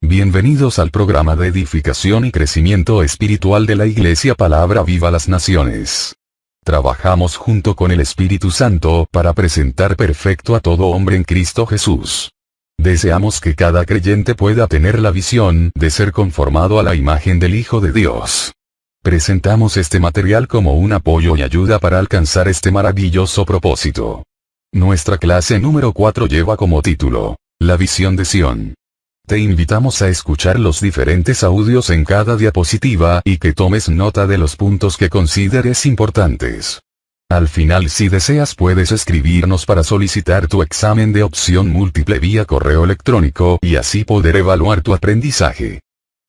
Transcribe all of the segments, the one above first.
Bienvenidos al programa de edificación y crecimiento espiritual de la Iglesia Palabra Viva Las Naciones. Trabajamos junto con el Espíritu Santo para presentar perfecto a todo hombre en Cristo Jesús. Deseamos que cada creyente pueda tener la visión de ser conformado a la imagen del Hijo de Dios. Presentamos este material como un apoyo y ayuda para alcanzar este maravilloso propósito. Nuestra clase número 4 lleva como título, La visión de Sión. Te invitamos a escuchar los diferentes audios en cada diapositiva y que tomes nota de los puntos que consideres importantes. Al final, si deseas, puedes escribirnos para solicitar tu examen de opción múltiple vía correo electrónico y así poder evaluar tu aprendizaje.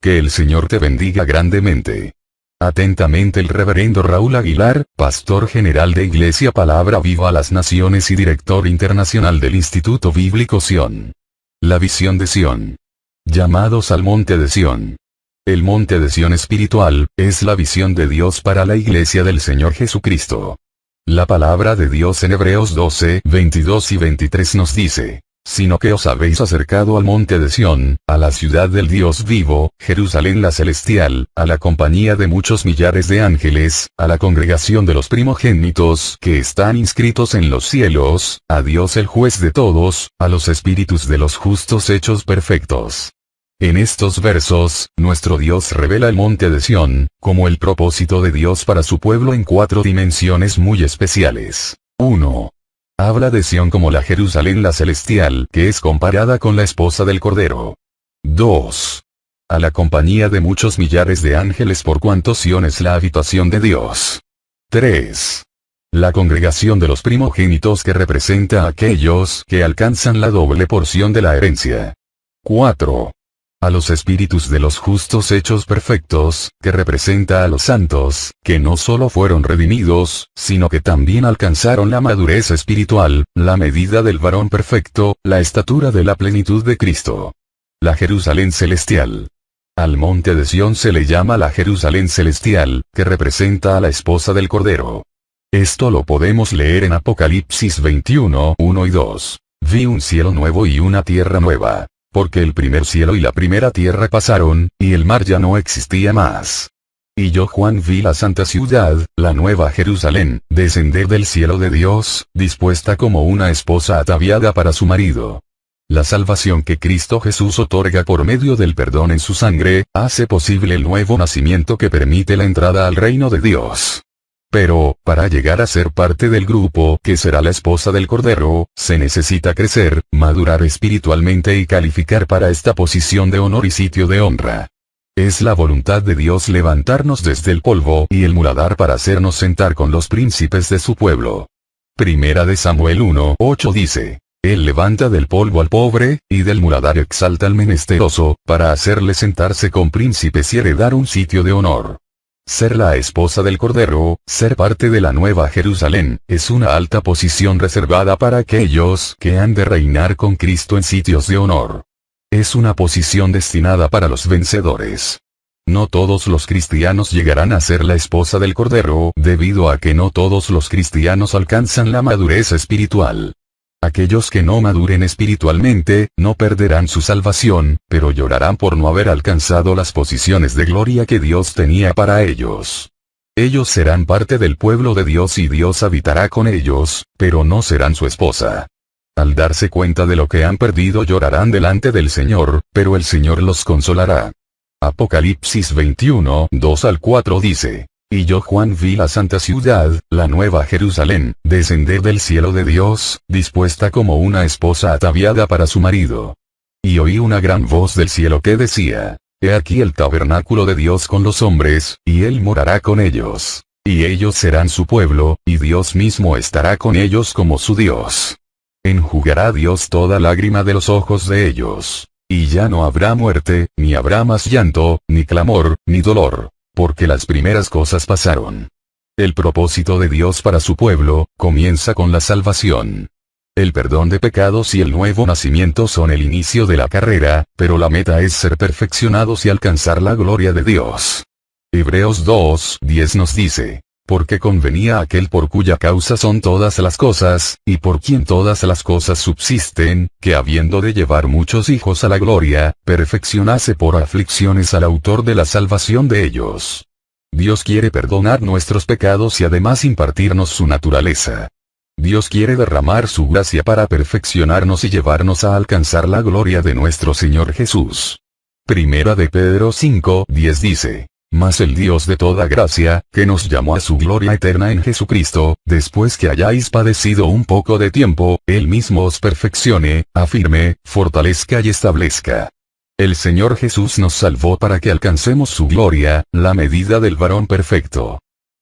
Que el Señor te bendiga grandemente. Atentamente el reverendo Raúl Aguilar, pastor general de Iglesia Palabra Viva a las Naciones y director internacional del Instituto Bíblico Sión. La visión de Sión. Llamados al Monte de Sión. El Monte de Sión espiritual, es la visión de Dios para la Iglesia del Señor Jesucristo. La palabra de Dios en Hebreos 12, 22 y 23 nos dice, sino que os habéis acercado al Monte de Sión, a la ciudad del Dios vivo, Jerusalén la celestial, a la compañía de muchos millares de ángeles, a la congregación de los primogénitos que están inscritos en los cielos, a Dios el juez de todos, a los espíritus de los justos hechos perfectos. En estos versos, nuestro Dios revela el Monte de Sión, como el propósito de Dios para su pueblo en 4 dimensiones muy especiales. 1. Habla de Sión como la Jerusalén la celestial, que es comparada con la esposa del Cordero. 2. A la compañía de muchos millares de ángeles por cuanto Sión es la habitación de Dios. 3. La congregación de los primogénitos que representa a aquellos que alcanzan la doble porción de la herencia. 4. A los espíritus de los justos hechos perfectos, que representa a los santos, que no solo fueron redimidos, sino que también alcanzaron la madurez espiritual, la medida del varón perfecto, la estatura de la plenitud de Cristo. La Jerusalén celestial. Al Monte de Sión se le llama la Jerusalén celestial, que representa a la esposa del Cordero. Esto lo podemos leer en Apocalipsis 21, 1 y 2. Vi un cielo nuevo y una tierra nueva. Porque el primer cielo y la primera tierra pasaron, y el mar ya no existía más. Y yo Juan vi la santa ciudad, la nueva Jerusalén, descender del cielo de Dios, dispuesta como una esposa ataviada para su marido. La salvación que Cristo Jesús otorga por medio del perdón en su sangre, hace posible el nuevo nacimiento que permite la entrada al reino de Dios. Pero, para llegar a ser parte del grupo que será la esposa del Cordero, se necesita crecer, madurar espiritualmente y calificar para esta posición de honor y sitio de honra. Es la voluntad de Dios levantarnos desde el polvo y el muladar para hacernos sentar con los príncipes de su pueblo. Primera de Samuel 1, 8 dice, Él levanta del polvo al pobre, y del muladar exalta al menesteroso, para hacerle sentarse con príncipes y heredar un sitio de honor. Ser la esposa del Cordero, ser parte de la nueva Jerusalén, es una alta posición reservada para aquellos que han de reinar con Cristo en sitios de honor. Es una posición destinada para los vencedores. No todos los cristianos llegarán a ser la esposa del Cordero, debido a que no todos los cristianos alcanzan la madurez espiritual. Aquellos que no maduren espiritualmente, no perderán su salvación, pero llorarán por no haber alcanzado las posiciones de gloria que Dios tenía para ellos. Ellos serán parte del pueblo de Dios y Dios habitará con ellos, pero no serán su esposa. Al darse cuenta de lo que han perdido llorarán delante del Señor, pero el Señor los consolará. Apocalipsis 21, 2 al 4 dice. Y yo Juan vi la santa ciudad, la nueva Jerusalén, descender del cielo de Dios, dispuesta como una esposa ataviada para su marido. Y oí una gran voz del cielo que decía, He aquí el tabernáculo de Dios con los hombres, y Él morará con ellos. Y ellos serán su pueblo, y Dios mismo estará con ellos como su Dios. Enjugará Dios toda lágrima de los ojos de ellos. Y ya no habrá muerte, ni habrá más llanto, ni clamor, ni dolor. Porque las primeras cosas pasaron. El propósito de Dios para su pueblo, comienza con la salvación. El perdón de pecados y el nuevo nacimiento son el inicio de la carrera, pero la meta es ser perfeccionados y alcanzar la gloria de Dios. Hebreos 2, 10 nos dice, porque convenía a aquel por cuya causa son todas las cosas, y por quien todas las cosas subsisten, que habiendo de llevar muchos hijos a la gloria, perfeccionase por aflicciones al autor de la salvación de ellos. Dios quiere perdonar nuestros pecados y además impartirnos su naturaleza. Dios quiere derramar su gracia para perfeccionarnos y llevarnos a alcanzar la gloria de nuestro Señor Jesús. Primera de Pedro 5:10 dice: Mas el Dios de toda gracia, que nos llamó a su gloria eterna en Jesucristo, después que hayáis padecido un poco de tiempo, Él mismo os perfeccione, afirme, fortalezca y establezca. El Señor Jesús nos salvó para que alcancemos su gloria, la medida del varón perfecto.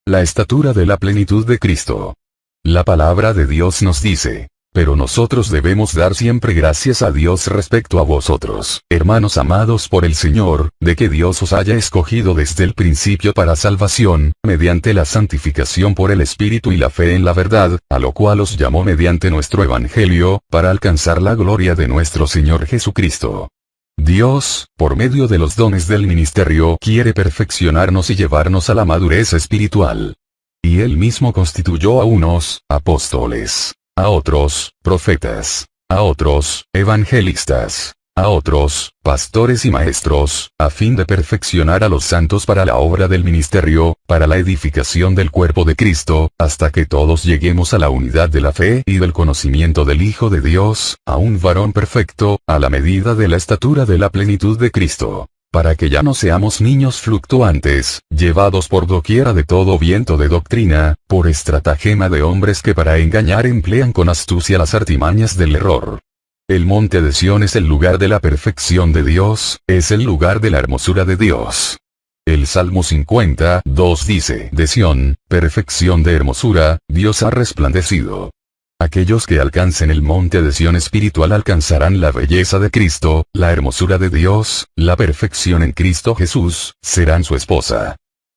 La estatura de la plenitud de Cristo. La palabra de Dios nos dice: pero nosotros debemos dar siempre gracias a Dios respecto a vosotros, hermanos amados por el Señor, de que Dios os haya escogido desde el principio para salvación, mediante la santificación por el Espíritu y la fe en la verdad, a lo cual os llamó mediante nuestro Evangelio, para alcanzar la gloria de nuestro Señor Jesucristo. Dios, por medio de los dones del ministerio, quiere perfeccionarnos y llevarnos a la madurez espiritual. Y Él mismo constituyó a unos, apóstoles, a otros, profetas, a otros, evangelistas, a otros, pastores y maestros, a fin de perfeccionar a los santos para la obra del ministerio, para la edificación del cuerpo de Cristo, hasta que todos lleguemos a la unidad de la fe y del conocimiento del Hijo de Dios, a un varón perfecto, a la medida de la estatura de la plenitud de Cristo. Para que ya no seamos niños fluctuantes, llevados por doquiera de todo viento de doctrina, por estratagema de hombres que para engañar emplean con astucia las artimañas del error. El monte de Sión es el lugar de la perfección de Dios, es el lugar de la hermosura de Dios. El Salmo 50:2 dice: de Sión, perfección de hermosura, Dios ha resplandecido. Aquellos que alcancen el monte de Sión espiritual alcanzarán la belleza de Cristo, la hermosura de Dios, la perfección en Cristo Jesús, serán su esposa.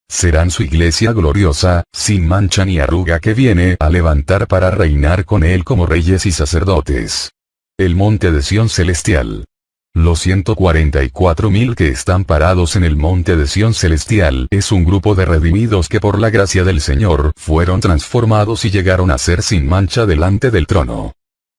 Serán su iglesia gloriosa, sin mancha ni arruga, que viene a levantar para reinar con Él como reyes y sacerdotes. El monte de Sión celestial. Los 144,000 que están parados en el monte de Sión celestial es un grupo de redimidos que por la gracia del Señor fueron transformados y llegaron a ser sin mancha delante del trono.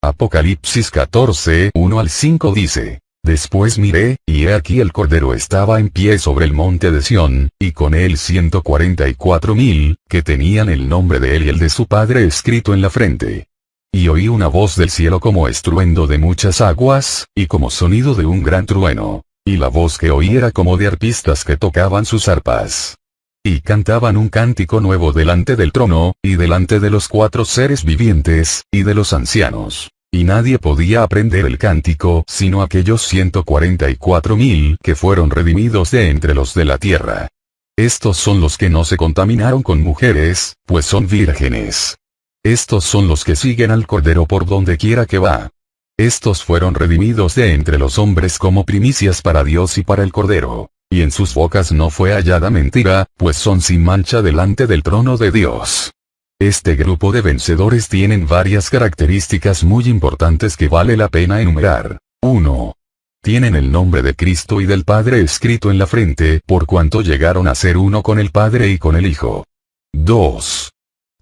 Apocalipsis 14:1-5 dice: Después miré, y he aquí el Cordero estaba en pie sobre el monte de Sión, y con él 144,000, que tenían el nombre de él y el de su Padre escrito en la frente. Y oí una voz del cielo como estruendo de muchas aguas, y como sonido de un gran trueno. Y la voz que oí era como de arpistas que tocaban sus arpas. Y cantaban un cántico nuevo delante del trono, y delante de los 4 seres vivientes, y de los ancianos. Y nadie podía aprender el cántico sino aquellos 144,000 que fueron redimidos de entre los de la tierra. Estos son los que no se contaminaron con mujeres, pues son vírgenes. Estos son los que siguen al Cordero por donde quiera que va. Estos fueron redimidos de entre los hombres como primicias para Dios y para el Cordero. Y en sus bocas no fue hallada mentira, pues son sin mancha delante del trono de Dios. Este grupo de vencedores tienen varias características muy importantes que vale la pena enumerar. 1. Tienen el nombre de Cristo y del Padre escrito en la frente, por cuanto llegaron a ser uno con el Padre y con el Hijo. 2.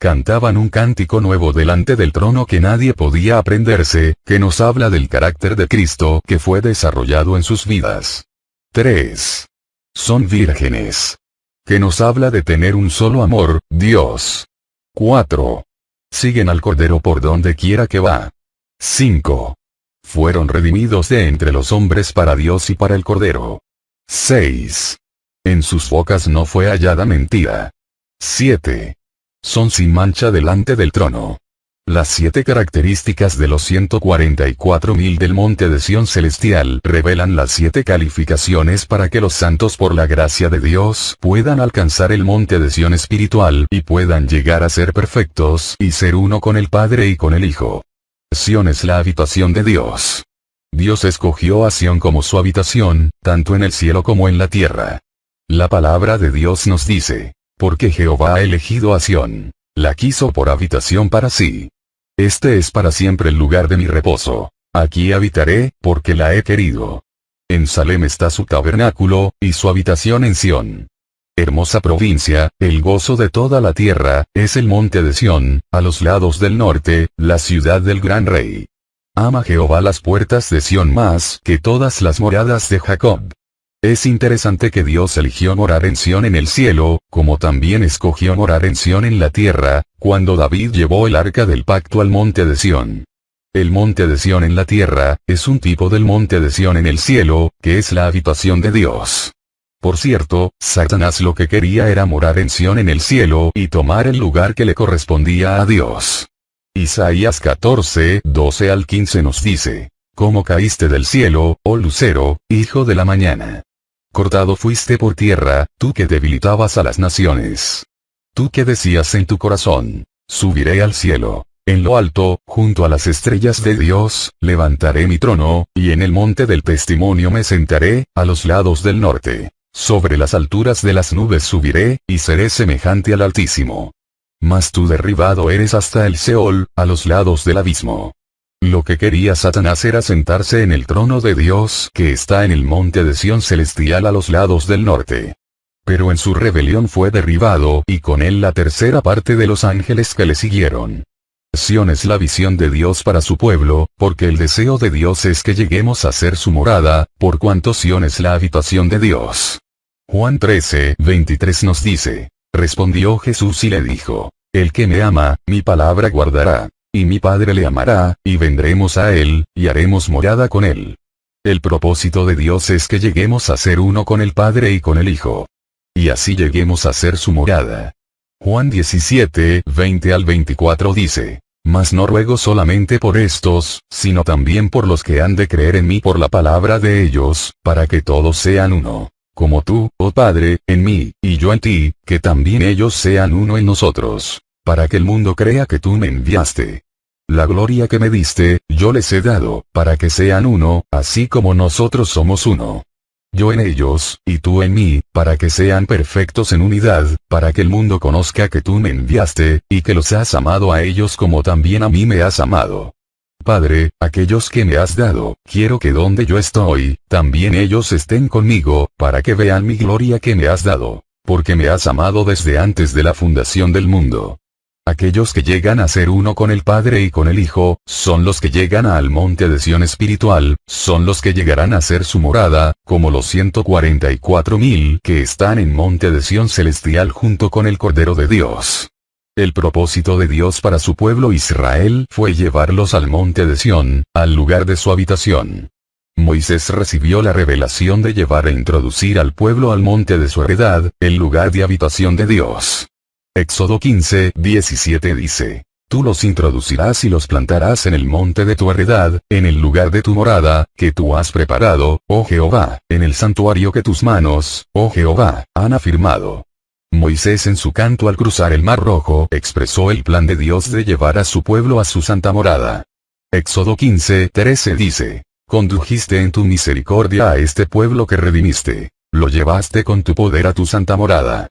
Cantaban un cántico nuevo delante del trono que nadie podía aprenderse, que nos habla del carácter de Cristo que fue desarrollado en sus vidas. 3. Son vírgenes. Que nos habla de tener un solo amor, Dios. 4. Siguen al Cordero por donde quiera que va. 5. Fueron redimidos de entre los hombres para Dios y para el Cordero. 6. En sus bocas no fue hallada mentira. 7. Son sin mancha delante del trono. Las 7 características de los 144,000 del monte de Sión celestial revelan las 7 calificaciones para que los santos por la gracia de Dios puedan alcanzar el monte de Sión espiritual y puedan llegar a ser perfectos y ser uno con el Padre y con el Hijo. Sión es la habitación de Dios. Dios escogió a Sión como su habitación, tanto en el cielo como en la tierra. La palabra de Dios nos dice: porque Jehová ha elegido a Sión, la quiso por habitación para sí. Este es para siempre el lugar de mi reposo. Aquí habitaré, porque la he querido. En Salem está su tabernáculo, y su habitación en Sión. Hermosa provincia, el gozo de toda la tierra, es el monte de Sión, a los lados del norte, la ciudad del gran rey. Ama Jehová las puertas de Sión más que todas las moradas de Jacob. Es interesante que Dios eligió morar en Sión en el cielo, como también escogió morar en Sión en la tierra, cuando David llevó el arca del pacto al monte de Sión. El monte de Sión en la tierra, es un tipo del monte de Sión en el cielo, que es la habitación de Dios. Por cierto, Satanás lo que quería era morar en Sión en el cielo y tomar el lugar que le correspondía a Dios. Isaías 14, 12 al 15 nos dice: ¿Cómo caíste del cielo, oh lucero, hijo de la mañana? Cortado fuiste por tierra, tú que debilitabas a las naciones. Tú que decías en tu corazón: subiré al cielo. En lo alto, junto a las estrellas de Dios, levantaré mi trono, y en el monte del testimonio me sentaré, a los lados del norte. Sobre las alturas de las nubes subiré, y seré semejante al Altísimo. Mas tú derribado eres hasta el Seol, a los lados del abismo. Lo que quería Satanás era sentarse en el trono de Dios que está en el monte de Sión celestial a los lados del norte. Pero en su rebelión fue derribado y con él la tercera parte de los ángeles que le siguieron. Sión es la visión de Dios para su pueblo, porque el deseo de Dios es que lleguemos a ser su morada, por cuanto Sión es la habitación de Dios. Juan 13, 23 nos dice: respondió Jesús y le dijo: el que me ama, mi palabra guardará, y mi Padre le amará, y vendremos a él, y haremos morada con él. El propósito de Dios es que lleguemos a ser uno con el Padre y con el Hijo. Y así lleguemos a ser su morada. Juan 17, 20 al 24 dice: mas no ruego solamente por estos, sino también por los que han de creer en mí por la palabra de ellos, para que todos sean uno. Como tú, oh Padre, en mí, y yo en ti, que también ellos sean uno en nosotros, para que el mundo crea que tú me enviaste. La gloria que me diste, yo les he dado, para que sean uno, así como nosotros somos uno. Yo en ellos, y tú en mí, para que sean perfectos en unidad, para que el mundo conozca que tú me enviaste, y que los has amado a ellos como también a mí me has amado. Padre, aquellos que me has dado, quiero que donde yo estoy, también ellos estén conmigo, para que vean mi gloria que me has dado, porque me has amado desde antes de la fundación del mundo. Aquellos que llegan a ser uno con el Padre y con el Hijo, son los que llegan al monte de Sión espiritual, son los que llegarán a ser su morada, como los 144,000 que están en monte de Sión celestial junto con el Cordero de Dios. El propósito de Dios para su pueblo Israel fue llevarlos al monte de Sión, al lugar de su habitación. Moisés recibió la revelación de llevar e introducir al pueblo al monte de su heredad, el lugar de habitación de Dios. Éxodo 15, 17 dice: tú los introducirás y los plantarás en el monte de tu heredad, en el lugar de tu morada, que tú has preparado, oh Jehová, en el santuario que tus manos, oh Jehová, han afirmado. Moisés en su canto al cruzar el Mar Rojo expresó el plan de Dios de llevar a su pueblo a su santa morada. Éxodo 15, 13 dice: condujiste en tu misericordia a este pueblo que redimiste, lo llevaste con tu poder a tu santa morada.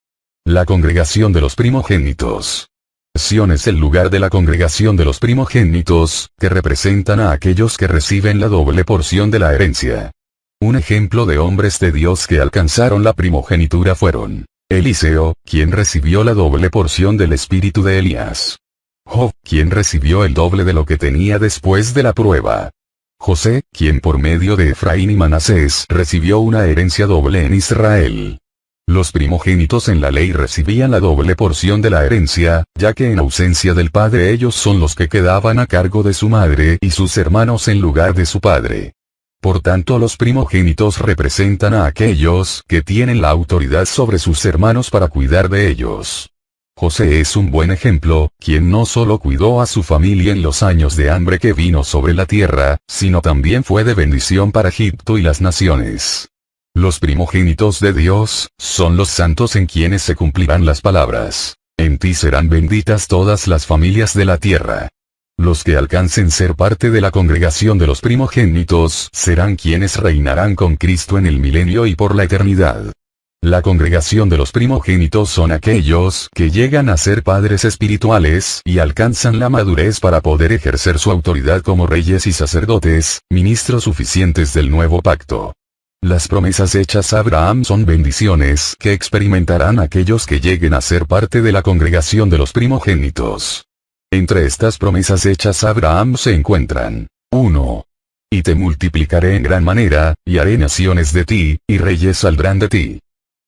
La congregación de los primogénitos. Sión es el lugar de la congregación de los primogénitos, que representan a aquellos que reciben la doble porción de la herencia. Un ejemplo de hombres de Dios que alcanzaron la primogenitura fueron: Eliseo, quien recibió la doble porción del espíritu de Elías. Job, quien recibió el doble de lo que tenía después de la prueba. José, quien por medio de Efraín y Manasés recibió una herencia doble en Israel. Los primogénitos en la ley recibían la doble porción de la herencia, ya que en ausencia del padre ellos son los que quedaban a cargo de su madre y sus hermanos en lugar de su padre. Por tanto, los primogénitos representan a aquellos que tienen la autoridad sobre sus hermanos para cuidar de ellos. José es un buen ejemplo, quien no solo cuidó a su familia en los años de hambre que vino sobre la tierra, sino también fue de bendición para Egipto y las naciones. Los primogénitos de Dios, son los santos en quienes se cumplirán las palabras: en ti serán benditas todas las familias de la tierra. Los que alcancen ser parte de la congregación de los primogénitos, serán quienes reinarán con Cristo en el milenio y por la eternidad. La congregación de los primogénitos son aquellos que llegan a ser padres espirituales y alcanzan la madurez para poder ejercer su autoridad como reyes y sacerdotes, ministros suficientes del nuevo pacto. Las promesas hechas a Abraham son bendiciones que experimentarán aquellos que lleguen a ser parte de la congregación de los primogénitos. Entre estas promesas hechas a Abraham se encuentran: 1. Y te multiplicaré en gran manera, y haré naciones de ti, y reyes saldrán de ti.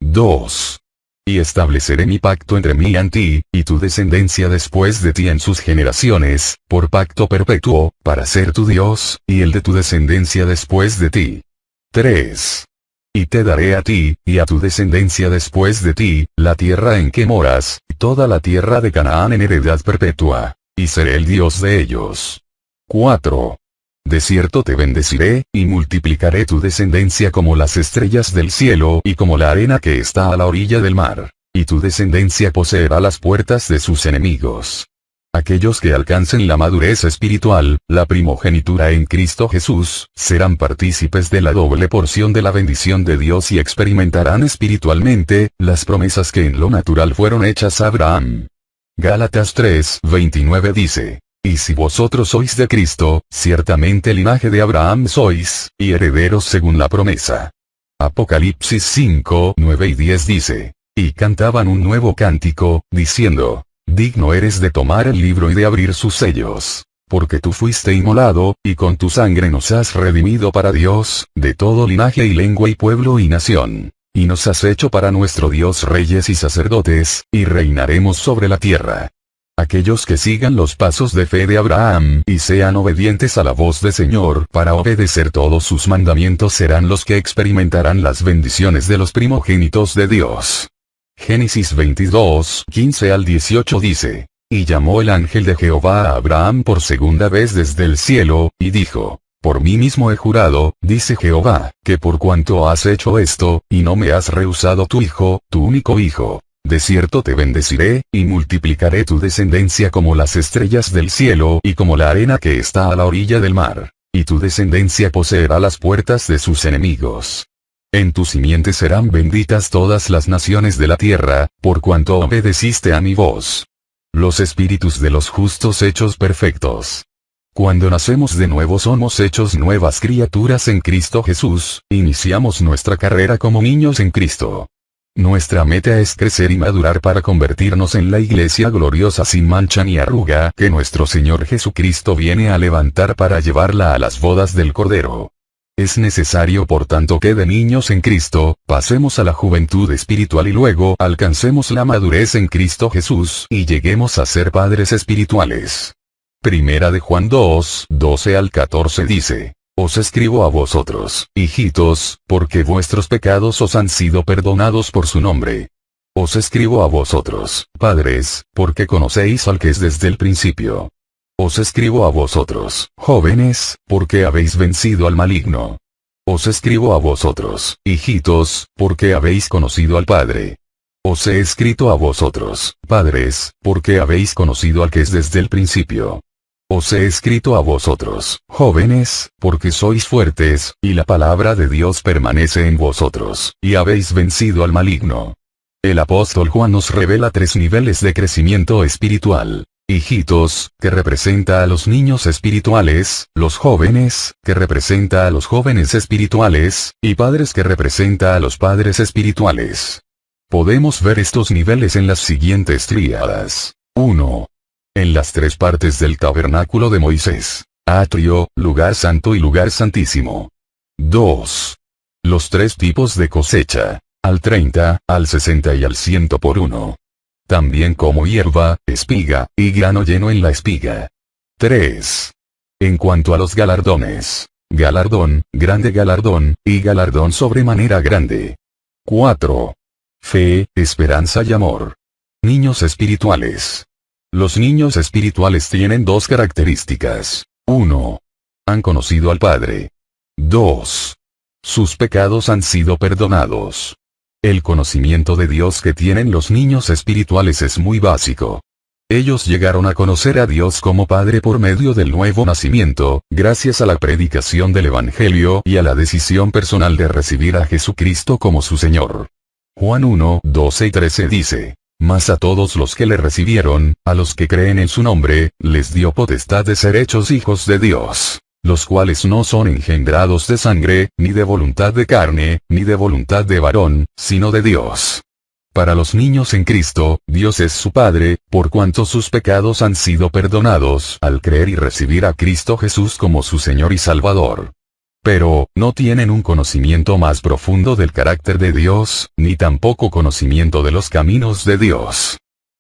2. Y estableceré mi pacto entre mí y ti, y tu descendencia después de ti en sus generaciones, por pacto perpetuo, para ser tu Dios, y el de tu descendencia después de ti. 3. Y te daré a ti, y a tu descendencia después de ti, la tierra en que moras, toda la tierra de Canaán en heredad perpetua, y seré el Dios de ellos. 4. De cierto te bendeciré, y multiplicaré tu descendencia como las estrellas del cielo y como la arena que está a la orilla del mar, y tu descendencia poseerá las puertas de sus enemigos. Aquellos que alcancen la madurez espiritual, la primogenitura en Cristo Jesús, serán partícipes de la doble porción de la bendición de Dios y experimentarán espiritualmente las promesas que en lo natural fueron hechas a Abraham. Gálatas 3:29 dice: Y si vosotros sois de Cristo, ciertamente linaje de Abraham sois, y herederos según la promesa. Apocalipsis 5:9 y 10 dice: Y cantaban un nuevo cántico, diciendo: Digno eres de tomar el libro y de abrir sus sellos, porque tú fuiste inmolado, y con tu sangre nos has redimido para Dios, de todo linaje y lengua y pueblo y nación. Y nos has hecho para nuestro Dios reyes y sacerdotes, y reinaremos sobre la tierra. Aquellos que sigan los pasos de fe de Abraham y sean obedientes a la voz del Señor para obedecer todos sus mandamientos serán los que experimentarán las bendiciones de los primogénitos de Dios. Génesis 22:15 al 18 dice: Y llamó el ángel de Jehová a Abraham por segunda vez desde el cielo, y dijo: Por mí mismo he jurado, dice Jehová, que por cuanto has hecho esto, y no me has rehusado tu hijo, tu único hijo, de cierto te bendeciré, y multiplicaré tu descendencia como las estrellas del cielo y como la arena que está a la orilla del mar, y tu descendencia poseerá las puertas de sus enemigos. En tu simiente serán benditas todas las naciones de la tierra, por cuanto obedeciste a mi voz. Los espíritus de los justos hechos perfectos. Cuando nacemos de nuevo somos hechos nuevas criaturas en Cristo Jesús, iniciamos nuestra carrera como niños en Cristo. Nuestra meta es crecer y madurar para convertirnos en la iglesia gloriosa sin mancha ni arruga que nuestro Señor Jesucristo viene a levantar para llevarla a las bodas del Cordero. Es necesario por tanto que de niños en Cristo, pasemos a la juventud espiritual y luego alcancemos la madurez en Cristo Jesús y lleguemos a ser padres espirituales. Primera de Juan 2:12 al 14 dice: Os escribo a vosotros, hijitos, porque vuestros pecados os han sido perdonados por su nombre. Os escribo a vosotros, padres, porque conocéis al que es desde el principio. Os escribo a vosotros, jóvenes, porque habéis vencido al maligno. Os escribo a vosotros, hijitos, porque habéis conocido al Padre. Os he escrito a vosotros, padres, porque habéis conocido al que es desde el principio. Os he escrito a vosotros, jóvenes, porque sois fuertes, y la palabra de Dios permanece en vosotros, y habéis vencido al maligno. El apóstol Juan nos revela 3 niveles de crecimiento espiritual. Hijitos, que representa a los niños espirituales, los jóvenes, que representa a los jóvenes espirituales, y padres que representa a los padres espirituales. Podemos ver estos niveles en las siguientes tríadas. 1. En las 3 partes del tabernáculo de Moisés: atrio, lugar santo y lugar santísimo. 2. Los 3 tipos de cosecha: al 30, al 60 y al 100 por 1. También como hierba, espiga, y grano lleno en la espiga. 3. En cuanto a los galardones: galardón, grande galardón, y galardón sobremanera grande. 4. Fe, esperanza y amor. Niños espirituales. Los niños espirituales tienen 2 características. 1. Han conocido al Padre. 2. Sus pecados han sido perdonados. El conocimiento de Dios que tienen los niños espirituales es muy básico. Ellos llegaron a conocer a Dios como Padre por medio del nuevo nacimiento, gracias a la predicación del Evangelio y a la decisión personal de recibir a Jesucristo como su Señor. Juan 1:12 y 13 dice: Mas a todos los que le recibieron, a los que creen en su nombre, les dio potestad de ser hechos hijos de Dios. los cuales no son engendrados de sangre, ni de voluntad de carne, ni de voluntad de varón, sino de Dios. Para los niños en Cristo, Dios es su Padre, por cuanto sus pecados han sido perdonados al creer y recibir a Cristo Jesús como su Señor y Salvador. Pero, no tienen un conocimiento más profundo del carácter de Dios, ni tampoco conocimiento de los caminos de Dios.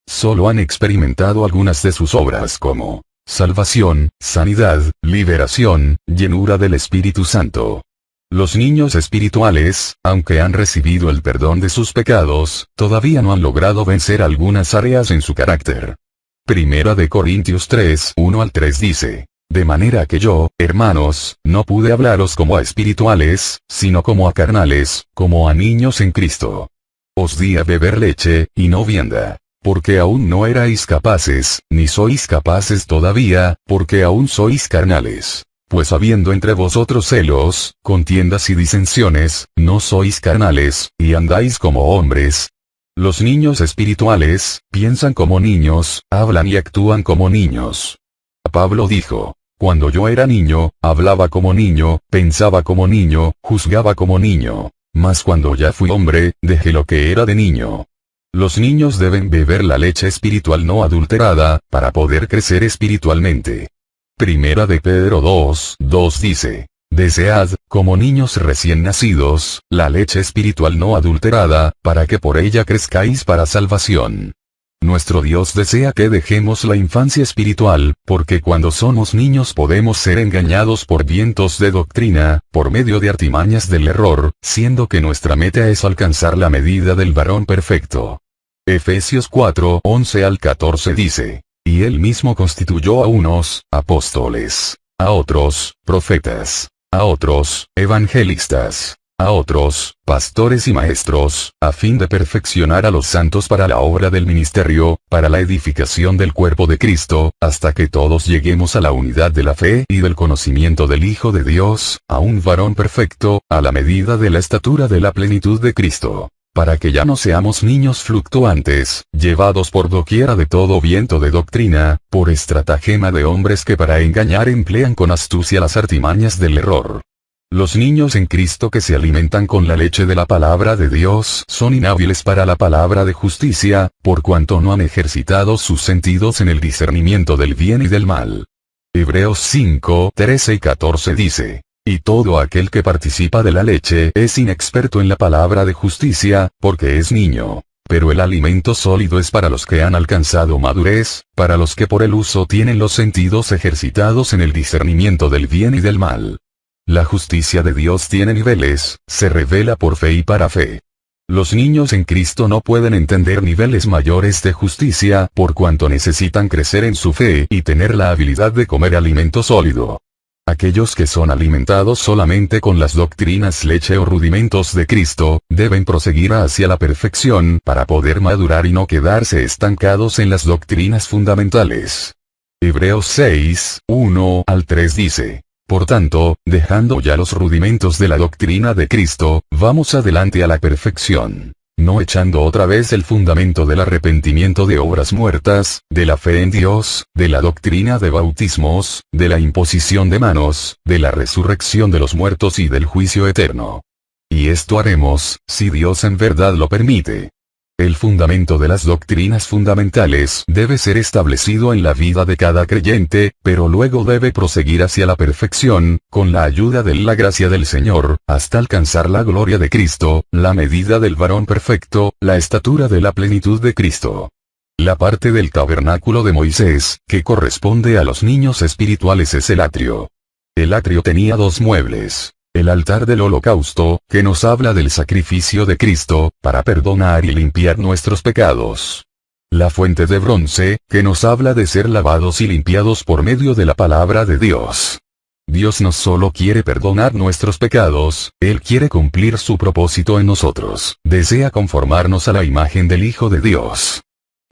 Solo han experimentado algunas de sus obras como salvación, sanidad, liberación, llenura del Espíritu Santo. Los niños espirituales, aunque han recibido el perdón de sus pecados, todavía no han logrado vencer algunas áreas en su carácter. Primera de Corintios 3, 1 al 3 dice: de manera que yo, hermanos, no pude hablaros como a espirituales, sino como a carnales, como a niños en Cristo. Os di a beber leche, y no vianda. Porque aún no erais capaces, ni sois capaces todavía, porque aún sois carnales. Pues habiendo entre vosotros celos, contiendas y disensiones, no sois carnales, y andáis como hombres. Los niños espirituales, piensan como niños, hablan y actúan como niños. Pablo dijo: cuando yo era niño, hablaba como niño, pensaba como niño, juzgaba como niño. Mas cuando ya fui hombre, dejé lo que era de niño. Los niños deben beber la leche espiritual no adulterada, para poder crecer espiritualmente. Primera de Pedro 2, 2 dice: desead, como niños recién nacidos, la leche espiritual no adulterada, para que por ella crezcáis para salvación. Nuestro Dios desea que dejemos la infancia espiritual, porque cuando somos niños podemos ser engañados por vientos de doctrina, por medio de artimañas del error, siendo que nuestra meta es alcanzar la medida del varón perfecto. Efesios 4, 11 al 14 dice: y él mismo constituyó a unos, apóstoles, a otros, profetas, a otros, evangelistas, a otros, pastores y maestros, a fin de perfeccionar a los santos para la obra del ministerio, para la edificación del cuerpo de Cristo, hasta que todos lleguemos a la unidad de la fe y del conocimiento del Hijo de Dios, a un varón perfecto, a la medida de la estatura de la plenitud de Cristo. Para que ya no seamos niños fluctuantes, llevados por doquiera de todo viento de doctrina, por estratagema de hombres que para engañar emplean con astucia las artimañas del error. Los niños en Cristo que se alimentan con la leche de la palabra de Dios son inhábiles para la palabra de justicia, por cuanto no han ejercitado sus sentidos en el discernimiento del bien y del mal. Hebreos 5, 13 y 14 dice: y todo aquel que participa de la leche es inexperto en la palabra de justicia, porque es niño. Pero el alimento sólido es para los que han alcanzado madurez, para los que por el uso tienen los sentidos ejercitados en el discernimiento del bien y del mal. La justicia de Dios tiene niveles, se revela por fe y para fe. Los niños en Cristo no pueden entender niveles mayores de justicia, por cuanto necesitan crecer en su fe y tener la habilidad de comer alimento sólido. Aquellos que son alimentados solamente con las doctrinas leche o rudimentos de Cristo, deben proseguir hacia la perfección para poder madurar y no quedarse estancados en las doctrinas fundamentales. Hebreos 6, 1 al 3 dice: por tanto, dejando ya los rudimentos de la doctrina de Cristo, vamos adelante a la perfección. No echando otra vez el fundamento del arrepentimiento de obras muertas, de la fe en Dios, de la doctrina de bautismos, de la imposición de manos, de la resurrección de los muertos y del juicio eterno. Y esto haremos, si Dios en verdad lo permite. El fundamento de las doctrinas fundamentales debe ser establecido en la vida de cada creyente, pero luego debe proseguir hacia la perfección, con la ayuda de la gracia del Señor, hasta alcanzar la gloria de Cristo, la medida del varón perfecto, la estatura de la plenitud de Cristo. La parte del tabernáculo de Moisés, que corresponde a los niños espirituales, es el atrio. El atrio tenía dos muebles. El altar del holocausto, que nos habla del sacrificio de Cristo, para perdonar y limpiar nuestros pecados. La fuente de bronce, que nos habla de ser lavados y limpiados por medio de la palabra de Dios. Dios no solo quiere perdonar nuestros pecados, Él quiere cumplir su propósito en nosotros. Desea conformarnos a la imagen del Hijo de Dios.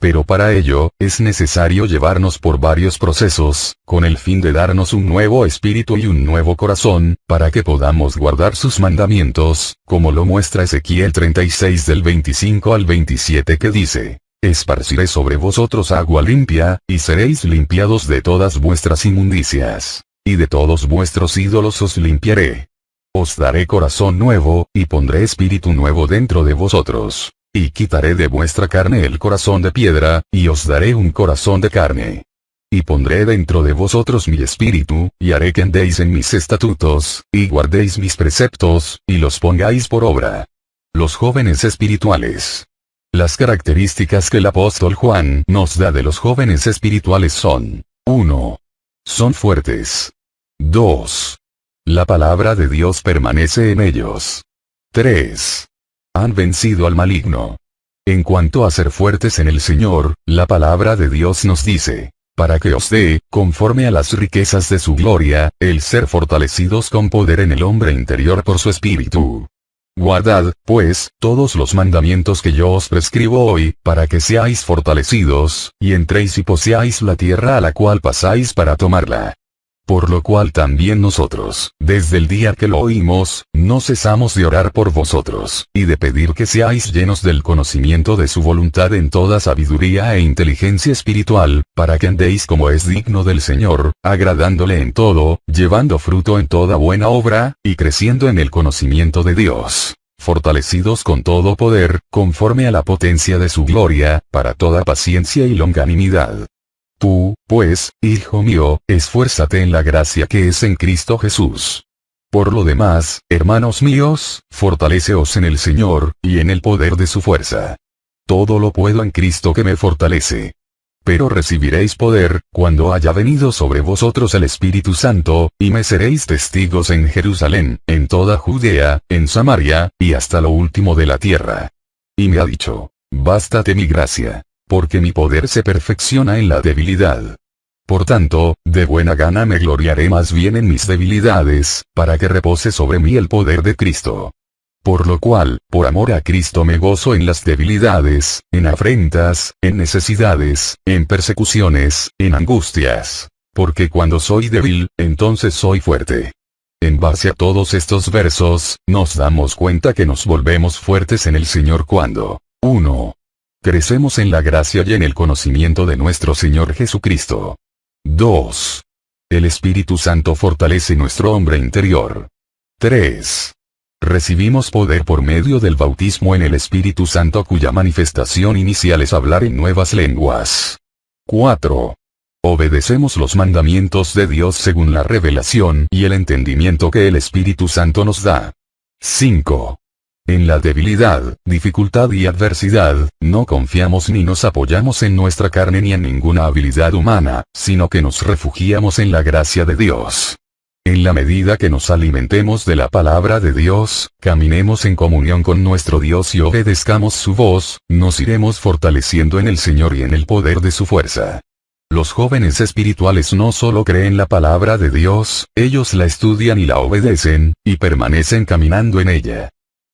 Pero para ello, es necesario llevarnos por varios procesos, con el fin de darnos un nuevo espíritu y un nuevo corazón, para que podamos guardar sus mandamientos, como lo muestra Ezequiel 36 del 25 al 27 que dice: esparciré sobre vosotros agua limpia, y seréis limpiados de todas vuestras inmundicias. y de todos vuestros ídolos os limpiaré. Os daré corazón nuevo, y pondré espíritu nuevo dentro de vosotros. Y quitaré de vuestra carne el corazón de piedra, y os daré un corazón de carne. Y pondré dentro de vosotros mi espíritu, y haré que andéis en mis estatutos, y guardéis mis preceptos, y los pongáis por obra. Los jóvenes espirituales. Las características que el apóstol Juan nos da de los jóvenes espirituales son: 1. Son fuertes. 2. La palabra de Dios permanece en ellos. 3. Han vencido al maligno. En cuanto a ser fuertes en el Señor, la palabra de Dios nos dice: para que os dé, conforme a las riquezas de su gloria, el ser fortalecidos con poder en el hombre interior por su espíritu. Guardad, pues, todos los mandamientos que yo os prescribo hoy, para que seáis fortalecidos, y entréis y poseáis la tierra a la cual pasáis para tomarla. Por lo cual también nosotros, desde el día que lo oímos, no cesamos de orar por vosotros, y de pedir que seáis llenos del conocimiento de su voluntad en toda sabiduría e inteligencia espiritual, para que andéis como es digno del Señor, agradándole en todo, llevando fruto en toda buena obra, y creciendo en el conocimiento de Dios, fortalecidos con todo poder, conforme a la potencia de su gloria, para toda paciencia y longanimidad. Tú, pues, hijo mío, esfuérzate en la gracia que es en Cristo Jesús. Por lo demás, hermanos míos, fortaleceos en el Señor, y en el poder de su fuerza. Todo lo puedo en Cristo que me fortalece. Pero recibiréis poder, cuando haya venido sobre vosotros el Espíritu Santo, y me seréis testigos en Jerusalén, en toda Judea, en Samaria, y hasta lo último de la tierra. Y me ha dicho: bástate mi gracia, porque mi poder se perfecciona en la debilidad. Por tanto, de buena gana me gloriaré más bien en mis debilidades, para que repose sobre mí el poder de Cristo. Por lo cual, por amor a Cristo me gozo en las debilidades, en afrentas, en necesidades, en persecuciones, en angustias. Porque cuando soy débil, entonces soy fuerte. En base a todos estos versos, nos damos cuenta que nos volvemos fuertes en el Señor cuando: 1. Crecemos en la gracia y en el conocimiento de nuestro Señor Jesucristo. 2. El Espíritu Santo fortalece nuestro hombre interior. 3. Recibimos poder por medio del bautismo en el Espíritu Santo, cuya manifestación inicial es hablar en nuevas lenguas. 4. Obedecemos los mandamientos de Dios según la revelación y el entendimiento que el Espíritu Santo nos da. 5. En la debilidad, dificultad y adversidad, no confiamos ni nos apoyamos en nuestra carne ni en ninguna habilidad humana, sino que nos refugiamos en la gracia de Dios. En la medida que nos alimentemos de la palabra de Dios, caminemos en comunión con nuestro Dios y obedezcamos su voz, nos iremos fortaleciendo en el Señor y en el poder de su fuerza. Los jóvenes espirituales no solo creen la palabra de Dios, ellos la estudian y la obedecen, y permanecen caminando en ella.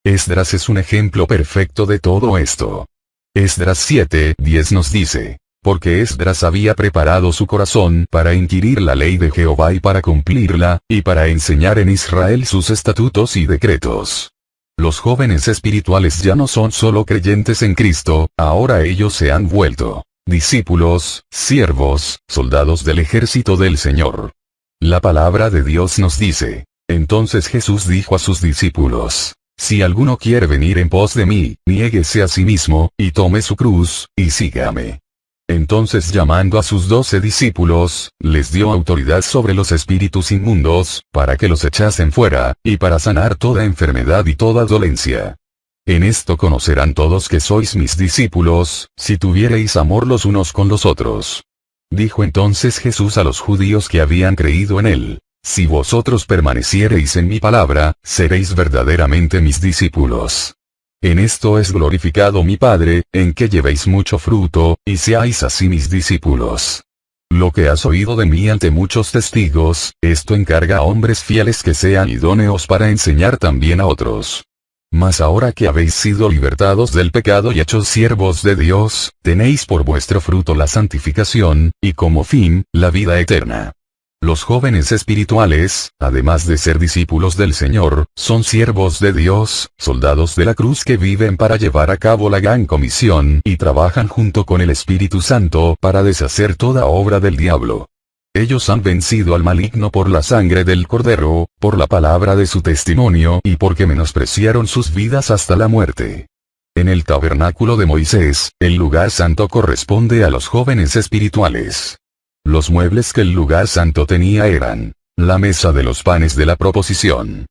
Esdras es un ejemplo perfecto de todo esto. Esdras 7:10 nos dice: porque Esdras había preparado su corazón para inquirir la ley de Jehová y para cumplirla, y para enseñar en Israel sus estatutos y decretos. Los jóvenes espirituales ya no son solo creyentes en Cristo, ahora ellos se han vuelto discípulos, siervos, soldados del ejército del Señor. La palabra de Dios nos dice: entonces Jesús dijo a sus discípulos: si alguno quiere venir en pos de mí, niéguese a sí mismo, y tome su cruz, y sígame. Entonces, llamando a sus 12 discípulos, les dio autoridad sobre los espíritus inmundos, para que los echasen fuera, y para sanar toda enfermedad y toda dolencia. En esto conocerán todos que sois mis discípulos, si tuviereis amor los unos con los otros. Dijo entonces Jesús a los judíos que habían creído en él: si vosotros permaneciereis en mi palabra, seréis verdaderamente mis discípulos. En esto es glorificado mi Padre, en que llevéis mucho fruto, y seáis así mis discípulos. Lo que has oído de mí ante muchos testigos, esto encarga a hombres fieles que sean idóneos para enseñar también a otros. Mas ahora que habéis sido libertados del pecado y hechos siervos de Dios, tenéis por vuestro fruto la santificación, y como fin, la vida eterna. Los jóvenes espirituales, además de ser discípulos del Señor, son siervos de Dios, soldados de la cruz que viven para llevar a cabo la gran comisión y trabajan junto con el Espíritu Santo para deshacer toda obra del diablo. Ellos han vencido al maligno por la sangre del Cordero, por la palabra de su testimonio y porque menospreciaron sus vidas hasta la muerte. En el tabernáculo de Moisés, el lugar santo corresponde a los jóvenes espirituales. Los muebles que el lugar santo tenía eran la mesa de los panes de la proposición,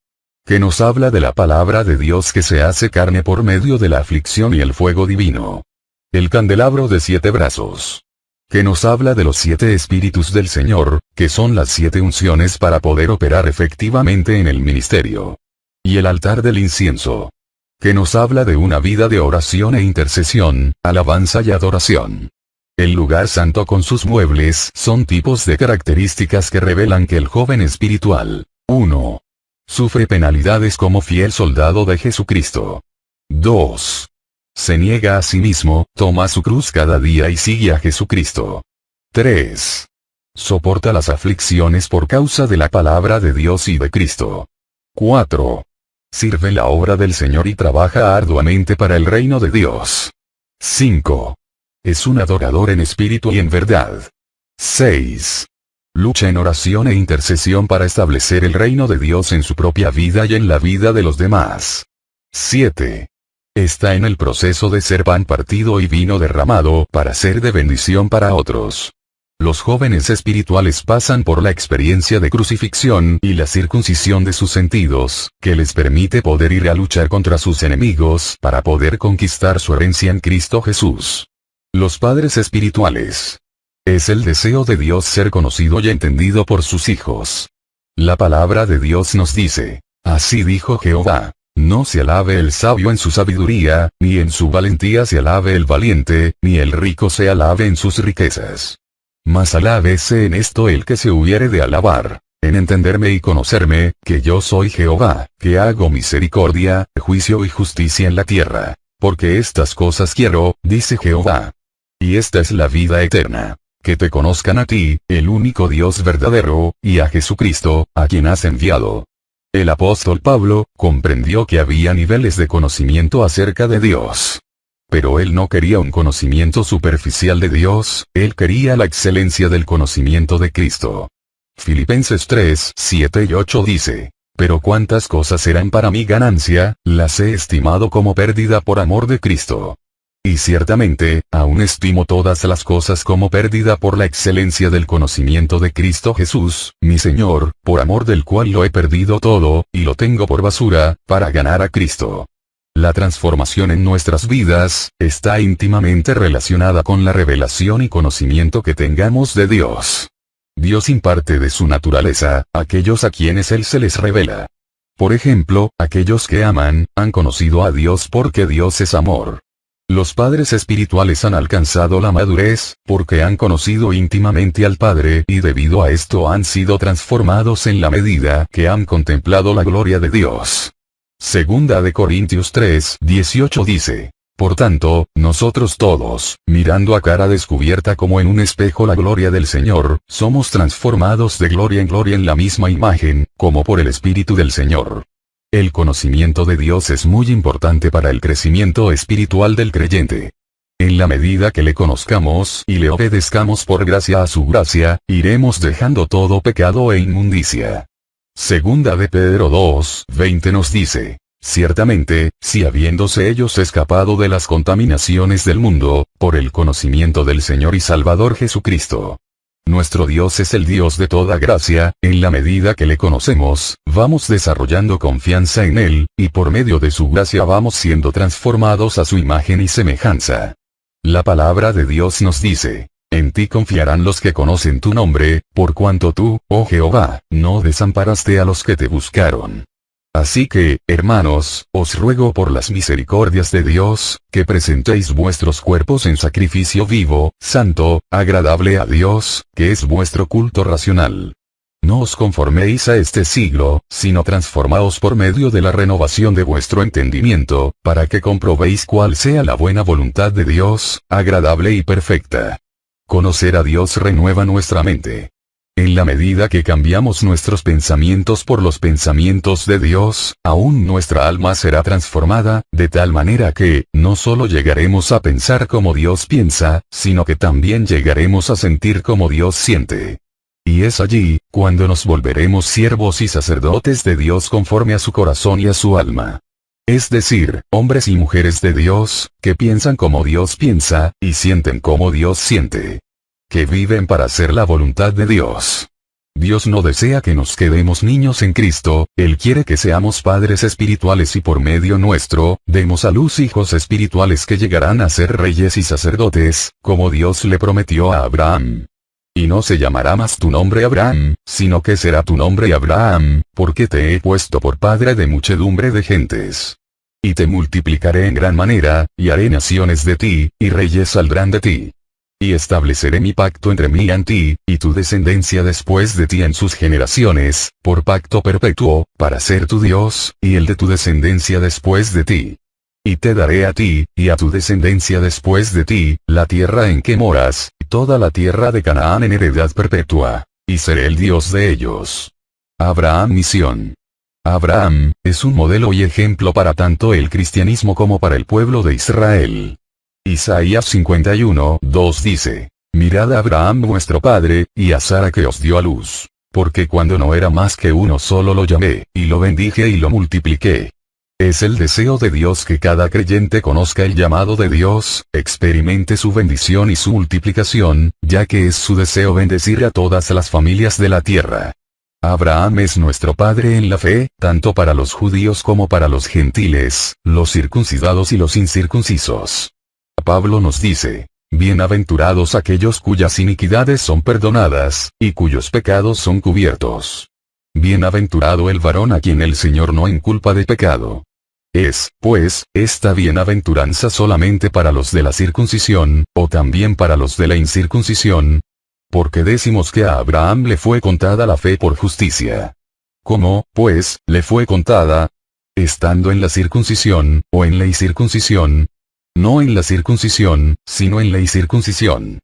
que nos habla de la palabra de Dios que se hace carne por medio de la aflicción y el fuego divino. El candelabro de 7 brazos, que nos habla de los 7 espíritus del Señor, que son las 7 unciones para poder operar efectivamente en el ministerio. Y el altar del incienso, que nos habla de una vida de oración e intercesión, alabanza y adoración. El lugar santo con sus muebles son tipos de características que revelan que el joven espiritual, 1. Sufre penalidades como fiel soldado de Jesucristo. 2. Se niega a sí mismo, toma su cruz cada día y sigue a Jesucristo. 3. Soporta las aflicciones por causa de la palabra de Dios y de Cristo. 4. Sirve la obra del Señor y trabaja arduamente para el reino de Dios. 5. Es un adorador en espíritu y en verdad. 6. Lucha en oración e intercesión para establecer el reino de Dios en su propia vida y en la vida de los demás. 7. Está en el proceso de ser pan partido y vino derramado para ser de bendición para otros. Los jóvenes espirituales pasan por la experiencia de crucifixión y la circuncisión de sus sentidos, que les permite poder ir a luchar contra sus enemigos para poder conquistar su herencia en Cristo Jesús. Los padres espirituales. Es el deseo de Dios ser conocido y entendido por sus hijos. La palabra de Dios nos dice, así dijo Jehová. No se alabe el sabio en su sabiduría, ni en su valentía se alabe el valiente, ni el rico se alabe en sus riquezas. Mas alábese en esto el que se hubiere de alabar, en entenderme y conocerme, que yo soy Jehová, que hago misericordia, juicio y justicia en la tierra. Porque estas cosas quiero, dice Jehová. Y esta es la vida eterna, que te conozcan a ti, el único Dios verdadero, y a Jesucristo, a quien has enviado. El apóstol Pablo comprendió que había niveles de conocimiento acerca de Dios. Pero él no quería un conocimiento superficial de Dios, él quería la excelencia del conocimiento de Cristo. Filipenses 3, 7 y 8 dice, pero cuántas cosas eran para mí ganancia, las he estimado como pérdida por amor de Cristo. Y ciertamente, aún estimo todas las cosas como pérdida por la excelencia del conocimiento de Cristo Jesús, mi Señor, por amor del cual lo he perdido todo, y lo tengo por basura, para ganar a Cristo. La transformación en nuestras vidas, está íntimamente relacionada con la revelación y conocimiento que tengamos de Dios. Dios imparte de su naturaleza, a aquellos a quienes Él se les revela. Por ejemplo, aquellos que aman, han conocido a Dios porque Dios es amor. Los padres espirituales han alcanzado la madurez, porque han conocido íntimamente al Padre y debido a esto han sido transformados en la medida que han contemplado la gloria de Dios. Segunda de Corintios 3, 18 dice, por tanto, nosotros todos, mirando a cara descubierta como en un espejo la gloria del Señor, somos transformados de gloria en la misma imagen, como por el Espíritu del Señor. El conocimiento de Dios es muy importante para el crecimiento espiritual del creyente. En la medida que le conozcamos y le obedezcamos por gracia a su gracia, iremos dejando todo pecado e inmundicia. Segunda de Pedro 2, 20 nos dice, ciertamente, si habiéndose ellos escapado de las contaminaciones del mundo, por el conocimiento del Señor y Salvador Jesucristo. Nuestro Dios es el Dios de toda gracia, en la medida que le conocemos, vamos desarrollando confianza en Él, y por medio de su gracia vamos siendo transformados a su imagen y semejanza. La palabra de Dios nos dice, en ti confiarán los que conocen tu nombre, por cuanto tú, oh Jehová, no desamparaste a los que te buscaron. Así que, hermanos, os ruego por las misericordias de Dios, que presentéis vuestros cuerpos en sacrificio vivo, santo, agradable a Dios, que es vuestro culto racional. No os conforméis a este siglo, sino transformaos por medio de la renovación de vuestro entendimiento, para que comprobéis cuál sea la buena voluntad de Dios, agradable y perfecta. Conocer a Dios renueva nuestra mente. En la medida que cambiamos nuestros pensamientos por los pensamientos de Dios, aún nuestra alma será transformada, de tal manera que, no solo llegaremos a pensar como Dios piensa, sino que también llegaremos a sentir como Dios siente. Y es allí, cuando nos volveremos siervos y sacerdotes de Dios conforme a su corazón y a su alma. Es decir, hombres y mujeres de Dios, que piensan como Dios piensa, y sienten como Dios siente. Que viven para hacer la voluntad de Dios. Dios no desea que nos quedemos niños en Cristo, Él quiere que seamos padres espirituales y por medio nuestro, demos a luz hijos espirituales que llegarán a ser reyes y sacerdotes, como Dios le prometió a Abraham. Y no se llamará más tu nombre Abraham, sino que será tu nombre Abraham, porque te he puesto por padre de muchedumbre de gentes. Y te multiplicaré en gran manera, y haré naciones de ti, y reyes saldrán de ti. Y estableceré mi pacto entre mí y ti, y tu descendencia después de ti en sus generaciones, por pacto perpetuo, para ser tu Dios, y el de tu descendencia después de ti. Y te daré a ti, y a tu descendencia después de ti, la tierra en que moras, toda la tierra de Canaán en heredad perpetua, y seré el Dios de ellos. Abraham misión. Abraham, es un modelo y ejemplo para tanto el cristianismo como para el pueblo de Israel. Isaías 51:2 dice, mirad a Abraham vuestro padre, y a Sara que os dio a luz. Porque cuando no era más que uno solo lo llamé, y lo bendije y lo multipliqué. Es el deseo de Dios que cada creyente conozca el llamado de Dios, experimente su bendición y su multiplicación, ya que es su deseo bendecir a todas las familias de la tierra. Abraham es nuestro padre en la fe, tanto para los judíos como para los gentiles, los circuncidados y los incircuncisos. Pablo nos dice, bienaventurados aquellos cuyas iniquidades son perdonadas, y cuyos pecados son cubiertos. Bienaventurado el varón a quien el Señor no inculpa de pecado. Es, pues, esta bienaventuranza solamente para los de la circuncisión, o también para los de la incircuncisión. Porque decimos que a Abraham le fue contada la fe por justicia. ¿Cómo, pues, le fue contada? Estando en la circuncisión, o en la incircuncisión. No en la circuncisión, sino en la incircuncisión.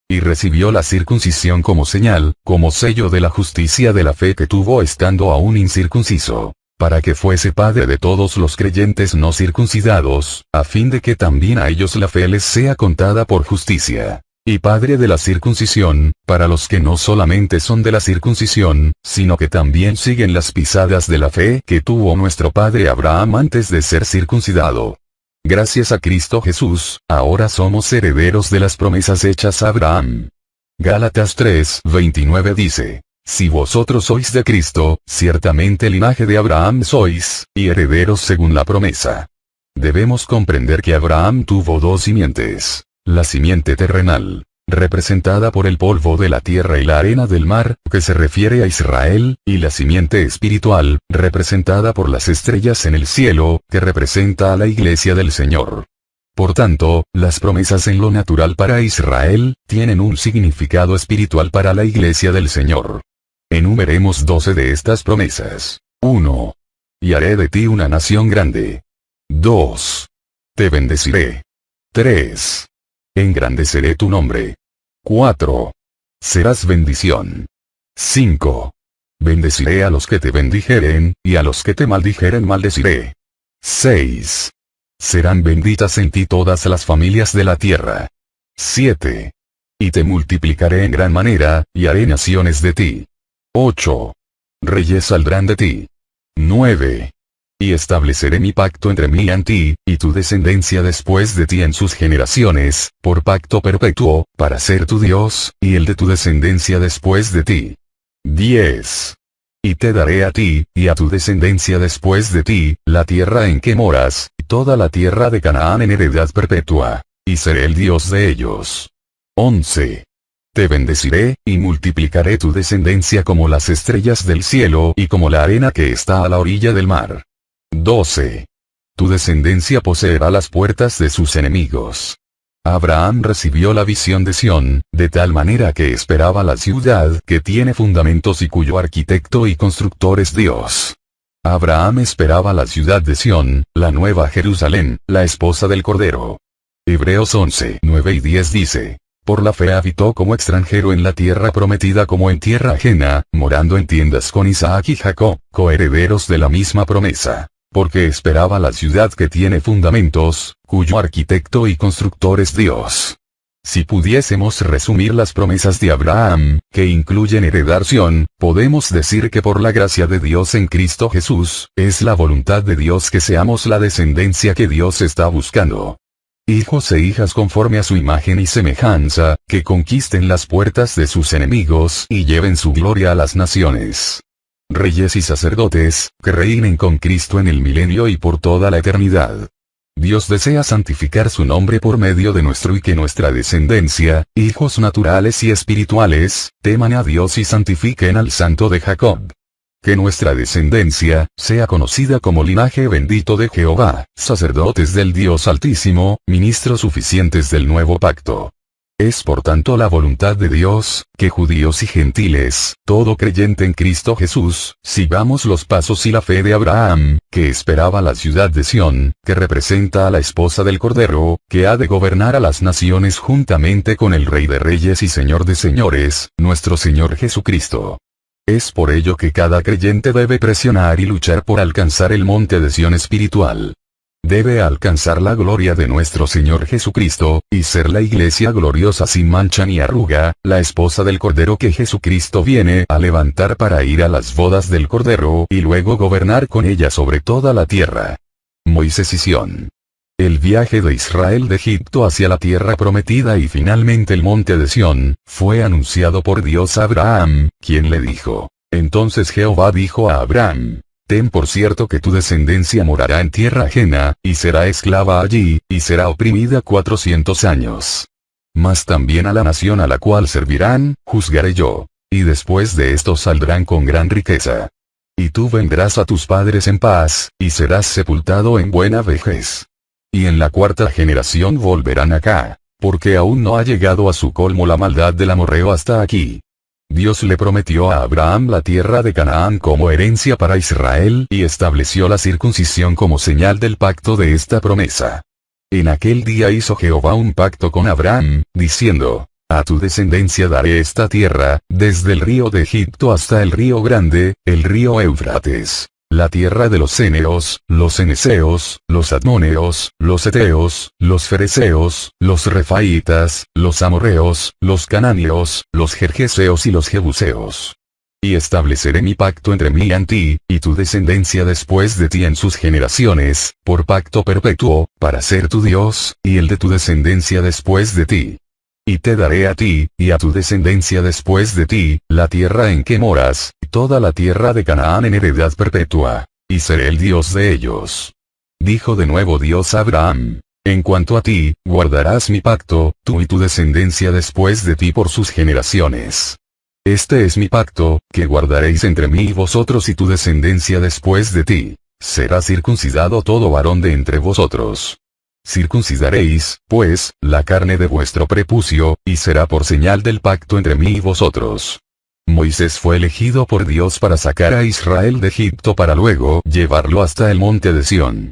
Y recibió la circuncisión como señal, como sello de la justicia de la fe que tuvo estando aún incircunciso, para que fuese padre de todos los creyentes no circuncidados, a fin de que también a ellos la fe les sea contada por justicia. Y padre de la circuncisión, para los que no solamente son de la circuncisión, sino que también siguen las pisadas de la fe que tuvo nuestro padre Abraham antes de ser circuncidado. Gracias a Cristo Jesús, ahora somos herederos de las promesas hechas a Abraham. Gálatas 3:29 dice, si vosotros sois de Cristo, ciertamente linaje de Abraham sois, y herederos según la promesa. Debemos comprender que Abraham tuvo dos simientes, la simiente terrenal, representada por el polvo de la tierra y la arena del mar, que se refiere a Israel, y la simiente espiritual, representada por las estrellas en el cielo, que representa a la iglesia del Señor. Por tanto, las promesas en lo natural para Israel, tienen un significado espiritual para la iglesia del Señor. Enumeremos 12 de estas promesas. 1. Y haré de ti una nación grande. 2. Te bendeciré. 3. Engrandeceré tu nombre. 4. Serás bendición. 5. Bendeciré a los que te bendijeren, y a los que te maldijeren maldeciré. 6. Serán benditas en ti todas las familias de la tierra. 7. Y te multiplicaré en gran manera, y haré naciones de ti. 8. Reyes saldrán de ti. 9. Y estableceré mi pacto entre mí y ti, y tu descendencia después de ti en sus generaciones, por pacto perpetuo, para ser tu Dios, y el de tu descendencia después de ti. 10. Y te daré a ti, y a tu descendencia después de ti, la tierra en que moras, y toda la tierra de Canaán en heredad perpetua, y seré el Dios de ellos. 11. Te bendeciré, y multiplicaré tu descendencia como las estrellas del cielo y como la arena que está a la orilla del mar. 12. Tu descendencia poseerá las puertas de sus enemigos. Abraham recibió la visión de Sión, de tal manera que esperaba la ciudad que tiene fundamentos y cuyo arquitecto y constructor es Dios. Abraham esperaba la ciudad de Sión, la nueva Jerusalén, la esposa del Cordero. Hebreos 11:9 y 10 dice, por la fe habitó como extranjero en la tierra prometida como en tierra ajena, morando en tiendas con Isaac y Jacob, coherederos de la misma promesa. Porque esperaba la ciudad que tiene fundamentos, cuyo arquitecto y constructor es Dios. Si pudiésemos resumir las promesas de Abraham, que incluyen heredar Sión, podemos decir que por la gracia de Dios en Cristo Jesús, es la voluntad de Dios que seamos la descendencia que Dios está buscando. Hijos e hijas conforme a su imagen y semejanza, que conquisten las puertas de sus enemigos y lleven su gloria a las naciones. Reyes y sacerdotes, que reinen con Cristo en el milenio y por toda la eternidad. Dios desea santificar su nombre por medio de nuestro y que nuestra descendencia, hijos naturales y espirituales, teman a Dios y santifiquen al Santo de Jacob. Que nuestra descendencia, sea conocida como linaje bendito de Jehová, sacerdotes del Dios Altísimo, ministros suficientes del nuevo pacto. Es por tanto la voluntad de Dios, que judíos y gentiles, todo creyente en Cristo Jesús, sigamos los pasos y la fe de Abraham, que esperaba la ciudad de Sión, que representa a la esposa del Cordero, que ha de gobernar a las naciones juntamente con el Rey de Reyes y Señor de Señores, nuestro Señor Jesucristo. Es por ello que cada creyente debe presionar y luchar por alcanzar el monte de Sión espiritual. Debe alcanzar la gloria de nuestro Señor Jesucristo, y ser la iglesia gloriosa sin mancha ni arruga, la esposa del Cordero que Jesucristo viene a levantar para ir a las bodas del Cordero y luego gobernar con ella sobre toda la tierra. Moisés y Sión. El viaje de Israel de Egipto hacia la tierra prometida y finalmente el monte de Sión, fue anunciado por Dios a Abraham, quien le dijo. Entonces Jehová dijo a Abraham: Ten por cierto que tu descendencia morará en tierra ajena, y será esclava allí, y será oprimida 400 años. Mas también a la nación a la cual servirán, juzgaré yo. Y después de esto saldrán con gran riqueza. Y tú vendrás a tus padres en paz, y serás sepultado en buena vejez. Y en la cuarta generación volverán acá, porque aún no ha llegado a su colmo la maldad del amorreo hasta aquí. Dios le prometió a Abraham la tierra de Canaán como herencia para Israel y estableció la circuncisión como señal del pacto de esta promesa. En aquel día hizo Jehová un pacto con Abraham, diciendo: A tu descendencia daré esta tierra, desde el río de Egipto hasta el río grande, el río Éufrates. La tierra de los ceneos, los ceneseos, los admoneos, los heteos, los fereceos, los refaitas, los amorreos, los cananeos, los gergeseos y los jebuseos. Y estableceré mi pacto entre mí y ti, y tu descendencia después de ti en sus generaciones, por pacto perpetuo, para ser tu Dios, y el de tu descendencia después de ti. Y te daré a ti, y a tu descendencia después de ti, la tierra en que moras, toda la tierra de Canaán en heredad perpetua, y seré el Dios de ellos. Dijo de nuevo Dios a Abraham: En cuanto a ti, guardarás mi pacto, tú y tu descendencia después de ti por sus generaciones. Este es mi pacto, que guardaréis entre mí y vosotros y tu descendencia después de ti. Será circuncidado todo varón de entre vosotros. Circuncidaréis, pues, la carne de vuestro prepucio, y será por señal del pacto entre mí y vosotros. Moisés fue elegido por Dios para sacar a Israel de Egipto para luego llevarlo hasta el monte de Sión.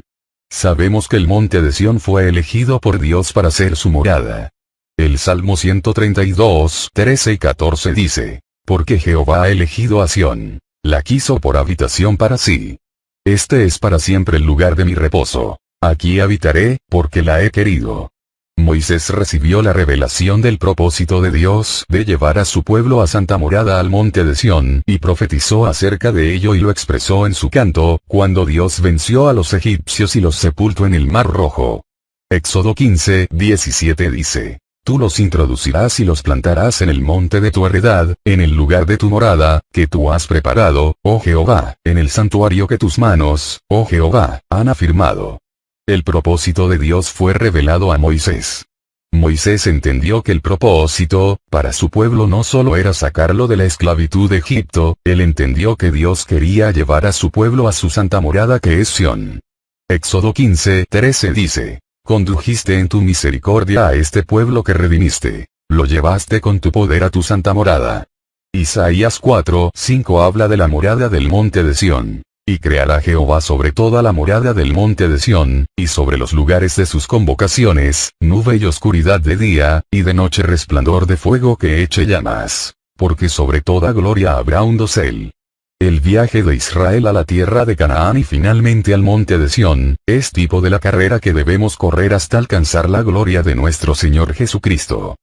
Sabemos que el monte de Sión fue elegido por Dios para ser su morada. El Salmo 132, 13 y 14 dice: Porque Jehová ha elegido a Sión, la quiso por habitación para sí. Este es para siempre el lugar de mi reposo. Aquí habitaré, porque la he querido. Moisés recibió la revelación del propósito de Dios de llevar a su pueblo a Santa Morada al monte de Sión, y profetizó acerca de ello y lo expresó en su canto, cuando Dios venció a los egipcios y los sepultó en el Mar Rojo. Éxodo 15, 17 dice: Tú los introducirás y los plantarás en el monte de tu heredad, en el lugar de tu morada, que tú has preparado, oh Jehová, en el santuario que tus manos, oh Jehová, han afirmado. El propósito de Dios fue revelado a Moisés. Moisés entendió que el propósito, para su pueblo no solo era sacarlo de la esclavitud de Egipto, él entendió que Dios quería llevar a su pueblo a su santa morada que es Sión. Éxodo 15, 13 dice: Condujiste en tu misericordia a este pueblo que redimiste. Lo llevaste con tu poder a tu santa morada. Isaías 4, 5 habla de la morada del monte de Sión. Y creará Jehová sobre toda la morada del monte de Sión, y sobre los lugares de sus convocaciones, nube y oscuridad de día, y de noche resplandor de fuego que eche llamas. Porque sobre toda gloria habrá un dosel. El viaje de Israel a la tierra de Canaán y finalmente al monte de Sión, es tipo de la carrera que debemos correr hasta alcanzar la gloria de nuestro Señor Jesucristo.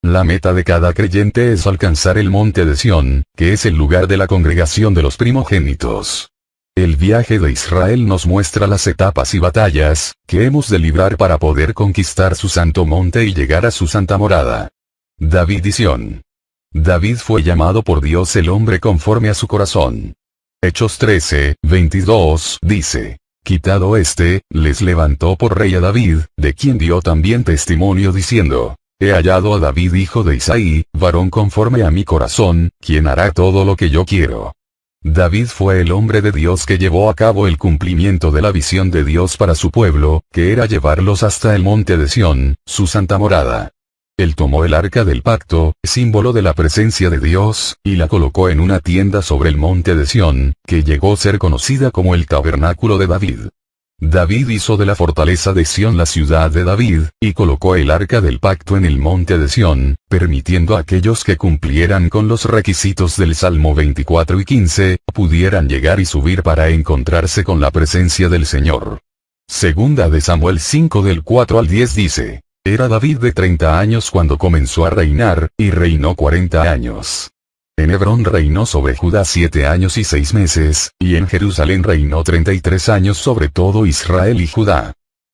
La meta de cada creyente es alcanzar el monte de Sión, que es el lugar de la congregación de los primogénitos. El viaje de Israel nos muestra las etapas y batallas que hemos de librar para poder conquistar su santo monte y llegar a su santa morada. David y Sión. David fue llamado por Dios el hombre conforme a su corazón. Hechos 13:22 dice: quitado les levantó por rey a David, de quien dio también testimonio diciendo: he hallado a David hijo de Isaí, varón conforme a mi corazón, quien hará todo lo que yo quiero. David fue el hombre de Dios que llevó a cabo el cumplimiento de la visión de Dios para su pueblo, que era llevarlos hasta el monte de Sión, su santa morada. Él tomó el arca del pacto, símbolo de la presencia de Dios, y la colocó en una tienda sobre el monte de Sión, que llegó a ser conocida como el tabernáculo de David. David hizo de la fortaleza de Sión la ciudad de David, y colocó el arca del pacto en el monte de Sión, permitiendo a aquellos que cumplieran con los requisitos del Salmo 24 y 15, pudieran llegar y subir para encontrarse con la presencia del Señor. Segunda de Samuel 5 del 4 al 10 dice: era David de 30 años cuando comenzó a reinar, y reinó 40 años. En Hebrón reinó sobre Judá 7 años y 6 meses, y en Jerusalén reinó 33 años sobre todo Israel y Judá.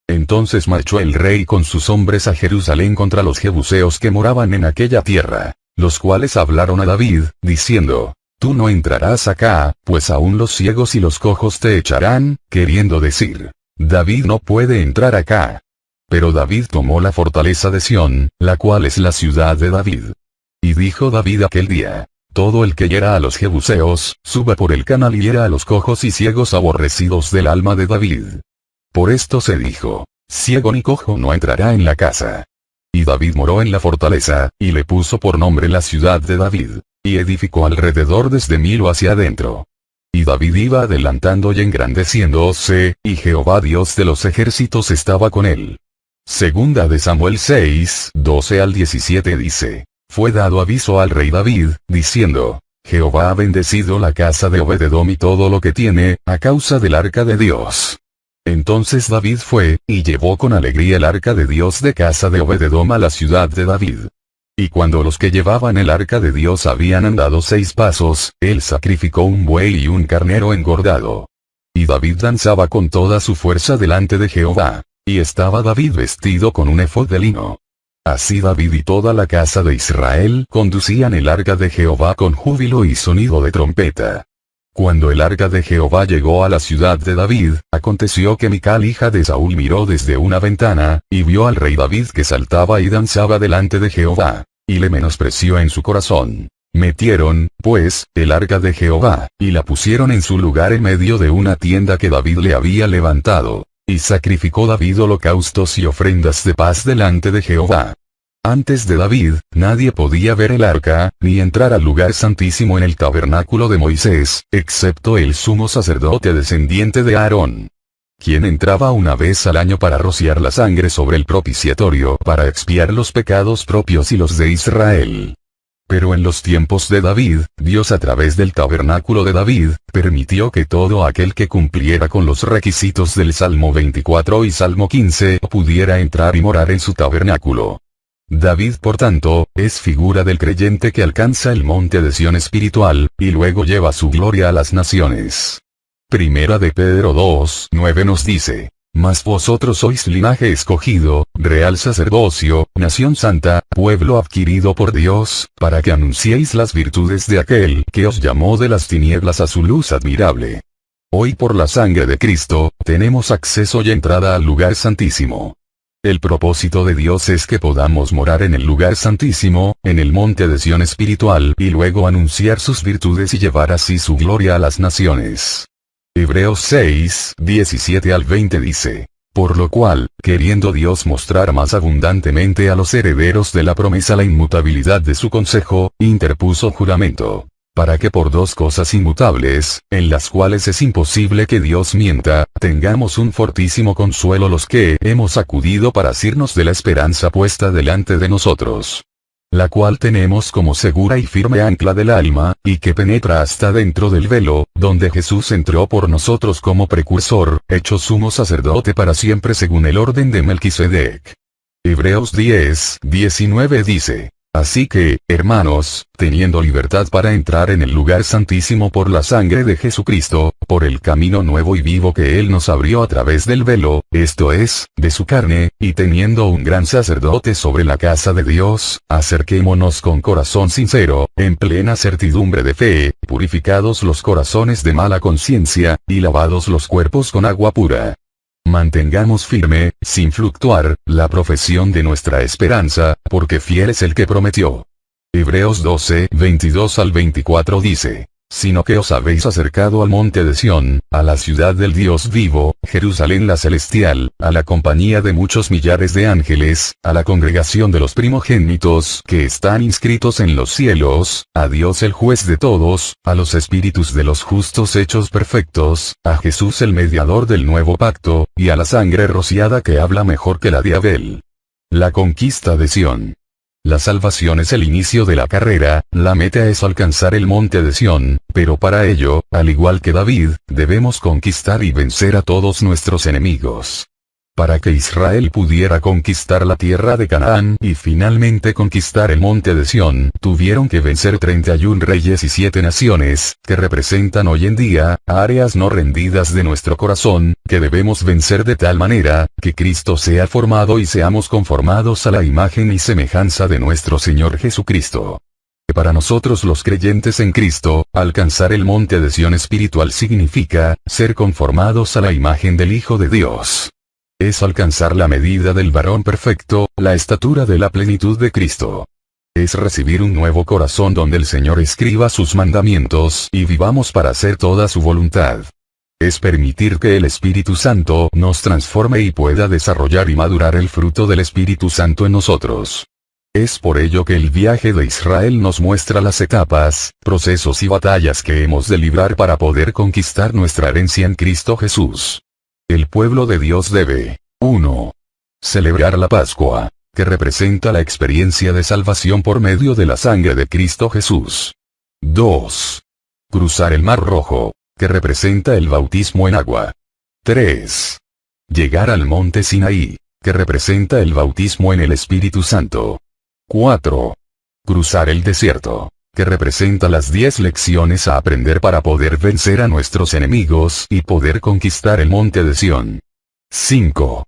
Entonces marchó el rey con sus hombres a Jerusalén contra los jebuseos que moraban en aquella tierra, los cuales hablaron a David, diciendo: tú no entrarás acá, pues aún los ciegos y los cojos te echarán, queriendo decir: David no puede entrar acá. Pero David tomó la fortaleza de Sión, la cual es la ciudad de David. Y dijo David aquel día: todo el que hiera a los jebuseos, suba por el canal y hiera a los cojos y ciegos aborrecidos del alma de David. Por esto se dijo: ciego ni cojo no entrará en la casa. Y David moró en la fortaleza, y le puso por nombre la ciudad de David, y edificó alrededor desde Milo hacia adentro. Y David iba adelantando y engrandeciéndose, y Jehová Dios de los ejércitos estaba con él. Segunda de Samuel 6:12 al 17 dice: fue dado aviso al rey David, diciendo: Jehová ha bendecido la casa de Obed-edom y todo lo que tiene, a causa del arca de Dios. Entonces David fue, y llevó con alegría el arca de Dios de casa de Obed-edom a la ciudad de David. Y cuando los que llevaban el arca de Dios habían andado 6 pasos, él sacrificó un buey y un carnero engordado. Y David danzaba con toda su fuerza delante de Jehová. Y estaba David vestido con un efod de lino. Así David y toda la casa de Israel conducían el arca de Jehová con júbilo y sonido de trompeta. Cuando el arca de Jehová llegó a la ciudad de David, aconteció que Mical hija de Saúl miró desde una ventana, y vio al rey David que saltaba y danzaba delante de Jehová, y le menospreció en su corazón. Metieron, pues, el arca de Jehová, y la pusieron en su lugar en medio de una tienda que David le había levantado. Y sacrificó David holocaustos y ofrendas de paz delante de Jehová. Antes de David, nadie podía ver el arca, ni entrar al lugar santísimo en el tabernáculo de Moisés, excepto el sumo sacerdote descendiente de Aarón, quien entraba una vez al año para rociar la sangre sobre el propiciatorio para expiar los pecados propios y los de Israel. Pero en los tiempos de David, Dios a través del tabernáculo de David, permitió que todo aquel que cumpliera con los requisitos del Salmo 24 y Salmo 15 pudiera entrar y morar en su tabernáculo. David, por tanto, es figura del creyente que alcanza el monte de Sión espiritual, y luego lleva su gloria a las naciones. Primera de Pedro 2:9 nos dice: mas vosotros sois linaje escogido, real sacerdocio, nación santa, pueblo adquirido por Dios, para que anunciéis las virtudes de aquel que os llamó de las tinieblas a su luz admirable. Hoy por la sangre de Cristo, tenemos acceso y entrada al lugar santísimo. El propósito de Dios es que podamos morar en el lugar santísimo, en el monte de Sión espiritual, y luego anunciar sus virtudes y llevar así su gloria a las naciones. Hebreos 6:17 al 20 dice: por lo cual, queriendo Dios mostrar más abundantemente a los herederos de la promesa la inmutabilidad de su consejo, interpuso juramento, para que por 2 cosas inmutables, en las cuales es imposible que Dios mienta, tengamos un fortísimo consuelo los que hemos acudido para asirnos de la esperanza puesta delante de nosotros, la cual tenemos como segura y firme ancla del alma, y que penetra hasta dentro del velo, donde Jesús entró por nosotros como precursor, hecho sumo sacerdote para siempre según el orden de Melquisedec. Hebreos 10:19 dice: Así que, hermanos, teniendo libertad para entrar en el lugar santísimo por la sangre de Jesucristo, por el camino nuevo y vivo que Él nos abrió a través del velo, esto es, de su carne, y teniendo un gran sacerdote sobre la casa de Dios, acerquémonos con corazón sincero, en plena certidumbre de fe, purificados los corazones de mala conciencia, y lavados los cuerpos con agua pura. Mantengamos firme, sin fluctuar, la profesión de nuestra esperanza, porque fiel es el que prometió. Hebreos 12, 22 al 24 dice: sino que os habéis acercado al monte de Sión, a la ciudad del Dios vivo, Jerusalén la celestial, a la compañía de muchos millares de ángeles, a la congregación de los primogénitos que están inscritos en los cielos, a Dios el juez de todos, a los espíritus de los justos hechos perfectos, a Jesús el mediador del nuevo pacto, y a la sangre rociada que habla mejor que la de Abel. La conquista de Sión. La salvación es el inicio de la carrera, la meta es alcanzar el monte de Sión, pero para ello, al igual que David, debemos conquistar y vencer a todos nuestros enemigos. Para que Israel pudiera conquistar la tierra de Canaán y finalmente conquistar el monte de Sión, tuvieron que vencer 31 reyes y 7 naciones, que representan hoy en día, áreas no rendidas de nuestro corazón, que debemos vencer de tal manera, que Cristo sea formado y seamos conformados a la imagen y semejanza de nuestro Señor Jesucristo. Para nosotros los creyentes en Cristo, alcanzar el monte de Sión espiritual significa, ser conformados a la imagen del Hijo de Dios. Es alcanzar la medida del varón perfecto, la estatura de la plenitud de Cristo. Es recibir un nuevo corazón donde el Señor escriba sus mandamientos y vivamos para hacer toda su voluntad. Es permitir que el Espíritu Santo nos transforme y pueda desarrollar y madurar el fruto del Espíritu Santo en nosotros. Es por ello que el viaje de Israel nos muestra las etapas, procesos y batallas que hemos de librar para poder conquistar nuestra herencia en Cristo Jesús. El pueblo de Dios debe: 1. Celebrar la Pascua, que representa la experiencia de salvación por medio de la sangre de Cristo Jesús. 2. Cruzar el Mar Rojo, que representa el bautismo en agua. 3. Llegar al monte Sinaí, que representa el bautismo en el Espíritu Santo. 4. Cruzar el desierto, que representa las 10 lecciones a aprender para poder vencer a nuestros enemigos y poder conquistar el monte de Sión. 5.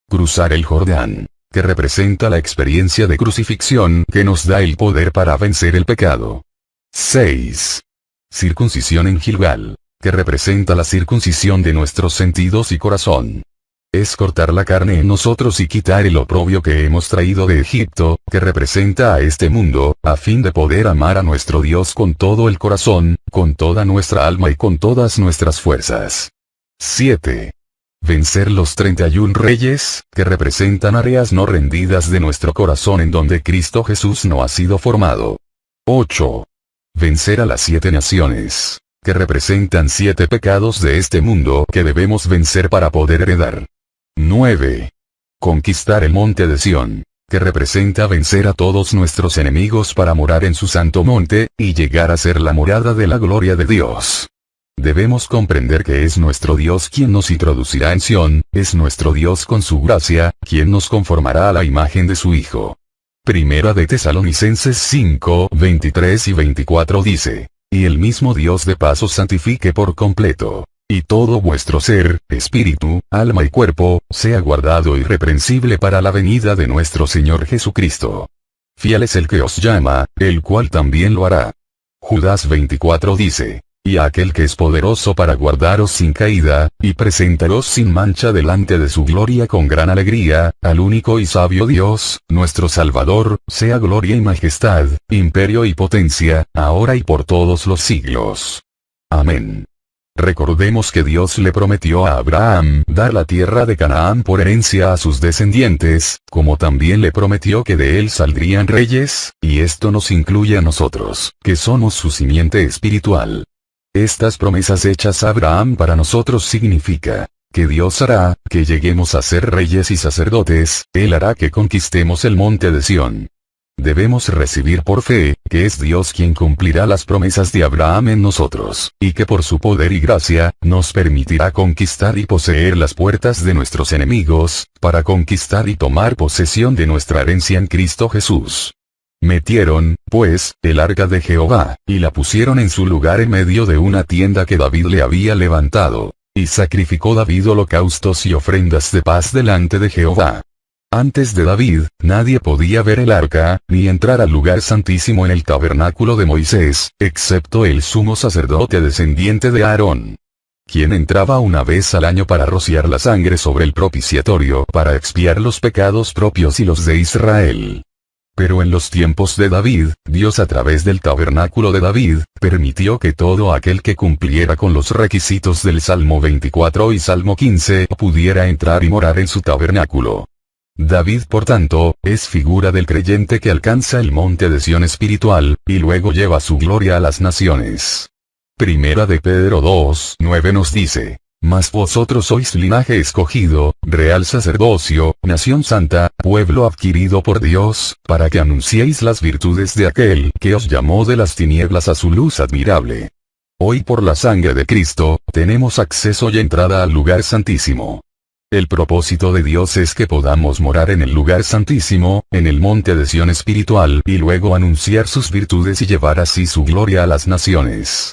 Cruzar el Jordán, que representa la experiencia de crucifixión que nos da el poder para vencer el pecado. 6. Circuncisión en Gilgal, que representa la circuncisión de nuestros sentidos y corazón. Es cortar la carne en nosotros y quitar el oprobio que hemos traído de Egipto, que representa a este mundo, a fin de poder amar a nuestro Dios con todo el corazón, con toda nuestra alma y con todas nuestras fuerzas. 7. Vencer los 31 reyes, que representan áreas no rendidas de nuestro corazón en donde Cristo Jesús no ha sido formado. 8. Vencer a las 7 naciones, que representan 7 pecados de este mundo que debemos vencer para poder heredar. 9. Conquistar el monte de Sión, que representa vencer a todos nuestros enemigos para morar en su santo monte, y llegar a ser la morada de la gloria de Dios. Debemos comprender que es nuestro Dios quien nos introducirá en Sión, es nuestro Dios con su gracia, quien nos conformará a la imagen de su Hijo. Primera de Tesalonicenses 5, 23 y 24 dice: y el mismo Dios de paz os santifique por completo, y todo vuestro ser, espíritu, alma y cuerpo, sea guardado irreprensible para la venida de nuestro Señor Jesucristo. Fiel es el que os llama, el cual también lo hará. Judas 24 dice: y a aquel que es poderoso para guardaros sin caída, y presentaros sin mancha delante de su gloria con gran alegría, al único y sabio Dios, nuestro Salvador, sea gloria y majestad, imperio y potencia, ahora y por todos los siglos. Amén. Recordemos que Dios le prometió a Abraham dar la tierra de Canaán por herencia a sus descendientes, como también le prometió que de él saldrían reyes, y esto nos incluye a nosotros, que somos su simiente espiritual. Estas promesas hechas a Abraham para nosotros significa que Dios hará que lleguemos a ser reyes y sacerdotes, Él hará que conquistemos el monte de Sión. Debemos recibir por fe, que es Dios quien cumplirá las promesas de Abraham en nosotros, y que por su poder y gracia, nos permitirá conquistar y poseer las puertas de nuestros enemigos, para conquistar y tomar posesión de nuestra herencia en Cristo Jesús. Metieron, pues, el arca de Jehová, y la pusieron en su lugar en medio de una tienda que David le había levantado. Y sacrificó David holocaustos y ofrendas de paz delante de Jehová. Antes de David, nadie podía ver el arca, ni entrar al lugar santísimo en el tabernáculo de Moisés, excepto el sumo sacerdote descendiente de Aarón, quien entraba una vez al año para rociar la sangre sobre el propiciatorio para expiar los pecados propios y los de Israel. Pero en los tiempos de David, Dios a través del tabernáculo de David, permitió que todo aquel que cumpliera con los requisitos del Salmo 24 y Salmo 15 pudiera entrar y morar en su tabernáculo. David, por tanto, es figura del creyente que alcanza el monte de Sión espiritual, y luego lleva su gloria a las naciones. Primera de Pedro 2:9 nos dice: Mas vosotros sois linaje escogido, real sacerdocio, nación santa, pueblo adquirido por Dios, para que anunciéis las virtudes de aquel que os llamó de las tinieblas a su luz admirable. Hoy por la sangre de Cristo, tenemos acceso y entrada al lugar santísimo. El propósito de Dios es que podamos morar en el lugar santísimo, en el monte de Sión espiritual, y luego anunciar sus virtudes y llevar así su gloria a las naciones.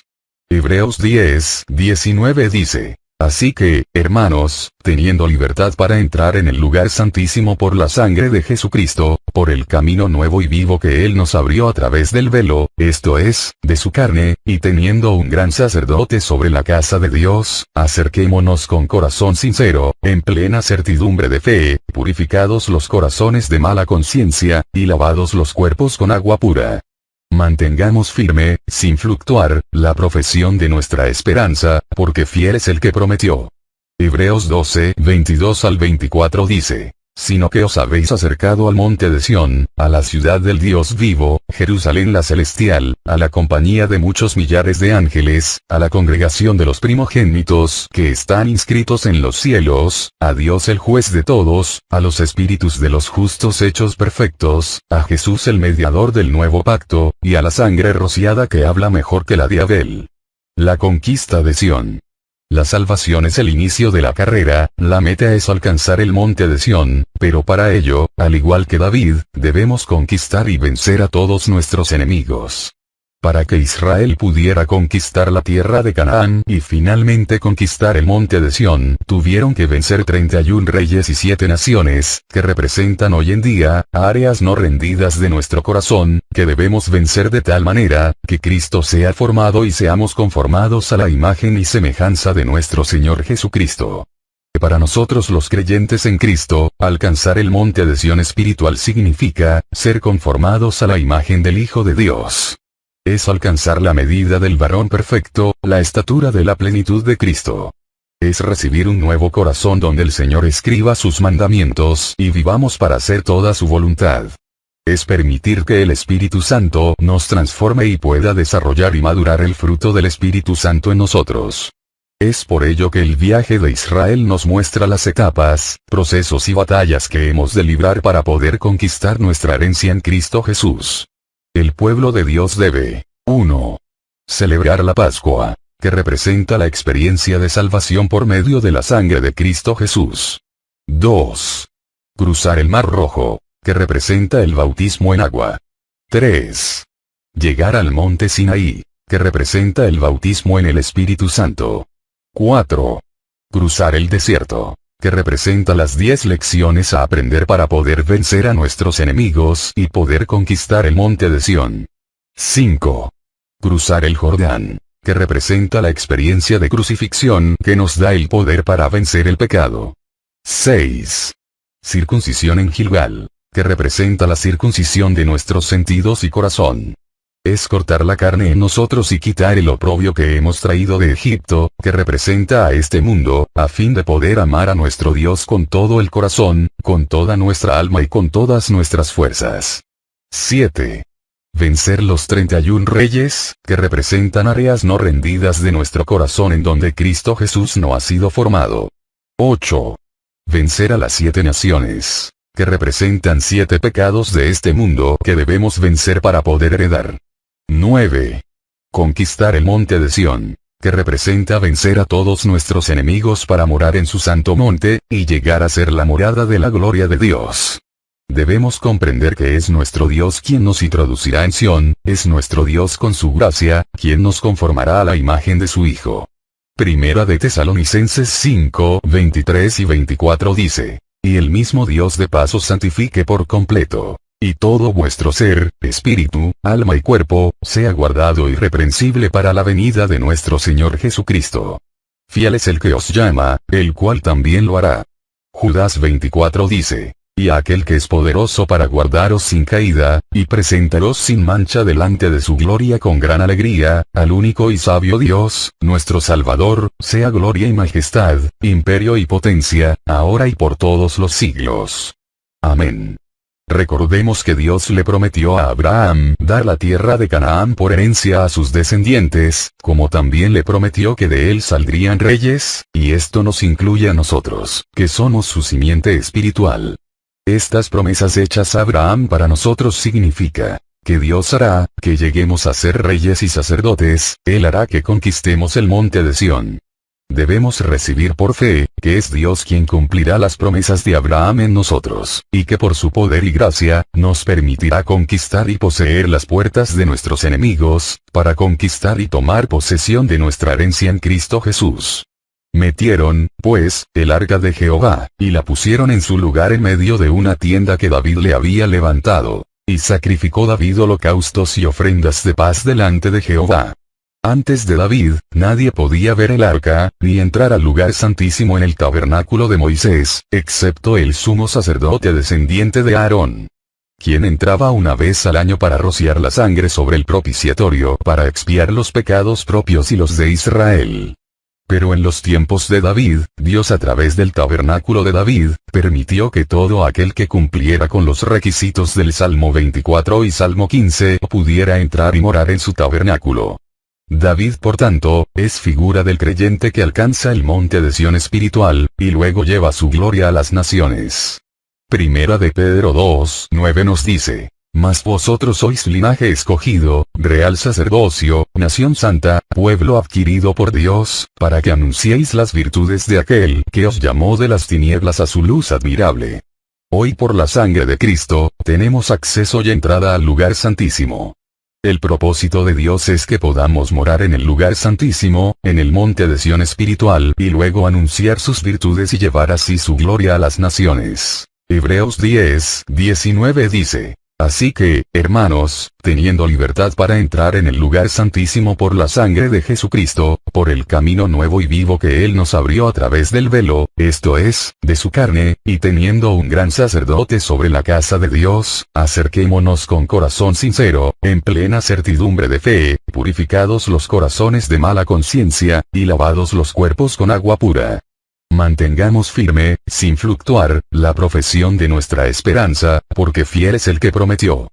Hebreos 10:19 dice: Así que, hermanos, teniendo libertad para entrar en el lugar santísimo por la sangre de Jesucristo, por el camino nuevo y vivo que Él nos abrió a través del velo, esto es, de su carne, y teniendo un gran sacerdote sobre la casa de Dios, acerquémonos con corazón sincero, en plena certidumbre de fe, purificados los corazones de mala conciencia, y lavados los cuerpos con agua pura. Mantengamos firme, sin fluctuar, la profesión de nuestra esperanza, porque fiel es el que prometió. Hebreos 12:22 al 24 dice: Sino que os habéis acercado al monte de Sión, a la ciudad del Dios vivo, Jerusalén la celestial, a la compañía de muchos millares de ángeles, a la congregación de los primogénitos que están inscritos en los cielos, a Dios el juez de todos, a los espíritus de los justos hechos perfectos, a Jesús el mediador del nuevo pacto, y a la sangre rociada que habla mejor que la de Abel. La conquista de Sión. La salvación es el inicio de la carrera, la meta es alcanzar el monte de Sión, pero para ello, al igual que David, debemos conquistar y vencer a todos nuestros enemigos. Para que Israel pudiera conquistar la tierra de Canaán y finalmente conquistar el monte de Sión, tuvieron que vencer 31 reyes y 7 naciones, que representan hoy en día, áreas no rendidas de nuestro corazón, que debemos vencer de tal manera, que Cristo sea formado y seamos conformados a la imagen y semejanza de nuestro Señor Jesucristo. Para nosotros los creyentes en Cristo, alcanzar el monte de Sión espiritual significa, ser conformados a la imagen del Hijo de Dios. Es alcanzar la medida del varón perfecto, la estatura de la plenitud de Cristo. Es recibir un nuevo corazón donde el Señor escriba sus mandamientos y vivamos para hacer toda su voluntad. Es permitir que el Espíritu Santo nos transforme y pueda desarrollar y madurar el fruto del Espíritu Santo en nosotros. Es por ello que el viaje de Israel nos muestra las etapas, procesos y batallas que hemos de librar para poder conquistar nuestra herencia en Cristo Jesús. El pueblo de Dios debe: 1. Celebrar la Pascua, que representa la experiencia de salvación por medio de la sangre de Cristo Jesús. 2. Cruzar el Mar Rojo, que representa el bautismo en agua. 3. Llegar al monte Sinaí, que representa el bautismo en el Espíritu Santo. 4. Cruzar el desierto, que representa las 10 lecciones a aprender para poder vencer a nuestros enemigos y poder conquistar el monte de Sión. 5. Cruzar el Jordán, que representa la experiencia de crucifixión que nos da el poder para vencer el pecado. 6. Circuncisión en Gilgal, que representa la circuncisión de nuestros sentidos y corazón. Es cortar la carne en nosotros y quitar el oprobio que hemos traído de Egipto, que representa a este mundo, a fin de poder amar a nuestro Dios con todo el corazón, con toda nuestra alma y con todas nuestras fuerzas. 7. Vencer los 31 reyes, que representan áreas no rendidas de nuestro corazón en donde Cristo Jesús no ha sido formado. 8. Vencer a las 7 naciones, que representan 7 pecados de este mundo que debemos vencer para poder heredar. 9. Conquistar el monte de Sión, que representa vencer a todos nuestros enemigos para morar en su santo monte, y llegar a ser la morada de la gloria de Dios. Debemos comprender que es nuestro Dios quien nos introducirá en Sión, es nuestro Dios con su gracia, quien nos conformará a la imagen de su Hijo. Primera de Tesalonicenses 5, 23 y 24 dice: Y el mismo Dios de paz os santifique por completo, y todo vuestro ser, espíritu, alma y cuerpo, sea guardado irreprensible para la venida de nuestro Señor Jesucristo. Fiel es el que os llama, el cual también lo hará. Judas 24 dice: Y a aquel que es poderoso para guardaros sin caída, y presentaros sin mancha delante de su gloria con gran alegría, al único y sabio Dios, nuestro Salvador, sea gloria y majestad, imperio y potencia, ahora y por todos los siglos. Amén. Recordemos que Dios le prometió a Abraham dar la tierra de Canaán por herencia a sus descendientes, como también le prometió que de él saldrían reyes, y esto nos incluye a nosotros, que somos su simiente espiritual. Estas promesas hechas a Abraham para nosotros significa que Dios hará que lleguemos a ser reyes y sacerdotes, Él hará que conquistemos el monte de Sión. Debemos recibir por fe, que es Dios quien cumplirá las promesas de Abraham en nosotros, y que por su poder y gracia, nos permitirá conquistar y poseer las puertas de nuestros enemigos, para conquistar y tomar posesión de nuestra herencia en Cristo Jesús. Metieron, pues, el arca de Jehová, y la pusieron en su lugar en medio de una tienda que David le había levantado, y sacrificó David holocaustos y ofrendas de paz delante de Jehová. Antes de David, nadie podía ver el arca, ni entrar al lugar santísimo en el tabernáculo de Moisés, excepto el sumo sacerdote descendiente de Aarón, quien entraba una vez al año para rociar la sangre sobre el propiciatorio para expiar los pecados propios y los de Israel. Pero en los tiempos de David, Dios a través del tabernáculo de David, permitió que todo aquel que cumpliera con los requisitos del Salmo 24 y Salmo 15 pudiera entrar y morar en su tabernáculo. David, por tanto, es figura del creyente que alcanza el monte de Sión espiritual, y luego lleva su gloria a las naciones. Primera de Pedro 2, 9 nos dice: Mas vosotros sois linaje escogido, real sacerdocio, nación santa, pueblo adquirido por Dios, para que anunciéis las virtudes de aquel que os llamó de las tinieblas a su luz admirable. Hoy por la sangre de Cristo, tenemos acceso y entrada al lugar santísimo. El propósito de Dios es que podamos morar en el lugar santísimo, en el monte de Sión espiritual, y luego anunciar sus virtudes y llevar así su gloria a las naciones. Hebreos 10, 19 dice: Así que, hermanos, teniendo libertad para entrar en el lugar santísimo por la sangre de Jesucristo, por el camino nuevo y vivo que Él nos abrió a través del velo, esto es, de su carne, y teniendo un gran sacerdote sobre la casa de Dios, acerquémonos con corazón sincero, en plena certidumbre de fe, purificados los corazones de mala conciencia, y lavados los cuerpos con agua pura. Mantengamos firme, sin fluctuar, la profesión de nuestra esperanza, porque fiel es el que prometió.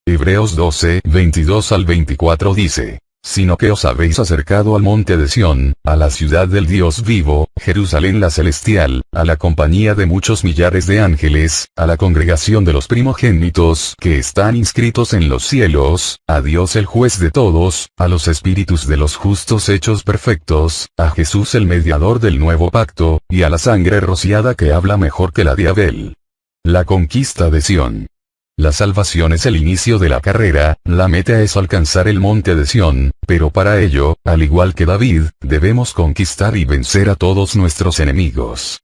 Hebreos 12, 22 al 24 dice: Sino que os habéis acercado al monte de Sión, a la ciudad del Dios vivo, Jerusalén la celestial, a la compañía de muchos millares de ángeles, a la congregación de los primogénitos que están inscritos en los cielos, a Dios el juez de todos, a los espíritus de los justos hechos perfectos, a Jesús el mediador del nuevo pacto, y a la sangre rociada que habla mejor que la de Abel. La conquista de Sión. La salvación es el inicio de la carrera, la meta es alcanzar el monte de Sión, pero para ello, al igual que David, debemos conquistar y vencer a todos nuestros enemigos.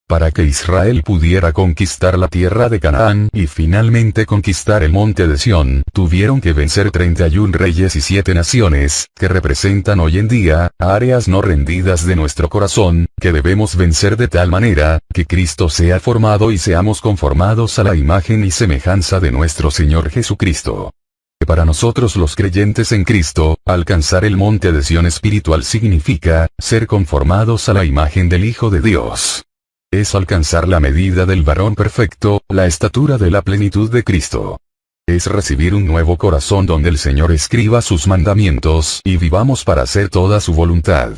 Para que Israel pudiera conquistar la tierra de Canaán y finalmente conquistar el monte de Sión, tuvieron que vencer 31 reyes y 7 naciones, que representan hoy en día, áreas no rendidas de nuestro corazón, que debemos vencer de tal manera, que Cristo sea formado y seamos conformados a la imagen y semejanza de nuestro Señor Jesucristo. Para nosotros los creyentes en Cristo, alcanzar el monte de Sión espiritual significa, ser conformados a la imagen del Hijo de Dios. Es alcanzar la medida del varón perfecto, la estatura de la plenitud de Cristo. Es recibir un nuevo corazón donde el Señor escriba sus mandamientos y vivamos para hacer toda su voluntad.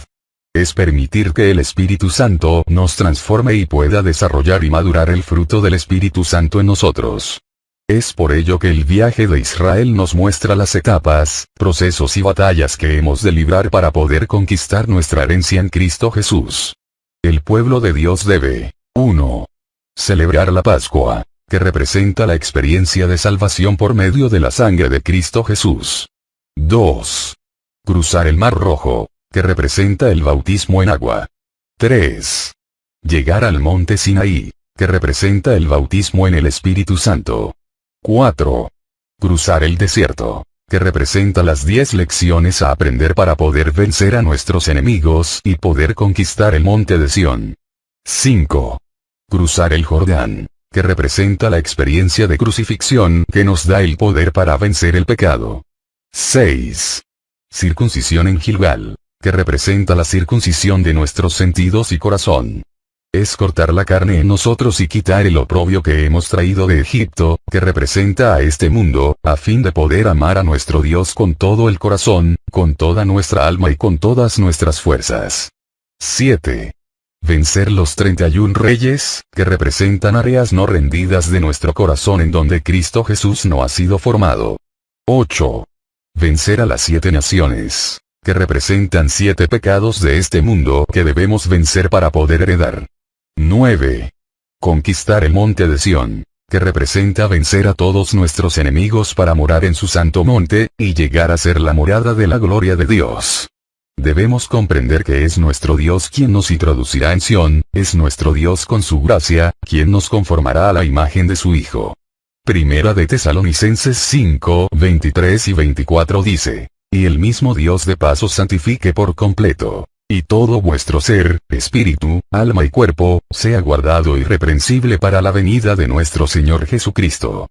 Es permitir que el Espíritu Santo nos transforme y pueda desarrollar y madurar el fruto del Espíritu Santo en nosotros. Es por ello que el viaje de Israel nos muestra las etapas, procesos y batallas que hemos de librar para poder conquistar nuestra herencia en Cristo Jesús. El pueblo de Dios debe: 1. Celebrar la Pascua. que representa la experiencia de salvación por medio de la sangre de Cristo Jesús. 2. Cruzar el Mar Rojo, que representa el bautismo en agua. 3. Llegar al monte Sinaí, que representa el bautismo en el Espíritu Santo. 4. Cruzar el desierto, que representa las 10 lecciones a aprender para poder vencer a nuestros enemigos y poder conquistar el monte de Sión. 5. Cruzar el Jordán, que representa la experiencia de crucifixión que nos da el poder para vencer el pecado. 6. Circuncisión en Gilgal, que representa la circuncisión de nuestros sentidos y corazón. Es cortar la carne en nosotros y quitar el oprobio que hemos traído de Egipto, que representa a este mundo, a fin de poder amar a nuestro Dios con todo el corazón, con toda nuestra alma y con todas nuestras fuerzas. 7. Vencer los 31 reyes, que representan áreas no rendidas de nuestro corazón en donde Cristo Jesús no ha sido formado. 8. Vencer a las 7 naciones, que representan 7 pecados de este mundo que debemos vencer para poder heredar. 9. Conquistar el monte de Sión, que representa vencer a todos nuestros enemigos para morar en su santo monte, y llegar a ser la morada de la gloria de Dios. Debemos comprender que es nuestro Dios quien nos introducirá en Sión, es nuestro Dios con su gracia, quien nos conformará a la imagen de su Hijo. Primera de Tesalonicenses 5, 23 y 24 dice, y el mismo Dios de paz os santifique por completo, y todo vuestro ser, espíritu, alma y cuerpo, sea guardado irreprensible para la venida de nuestro Señor Jesucristo.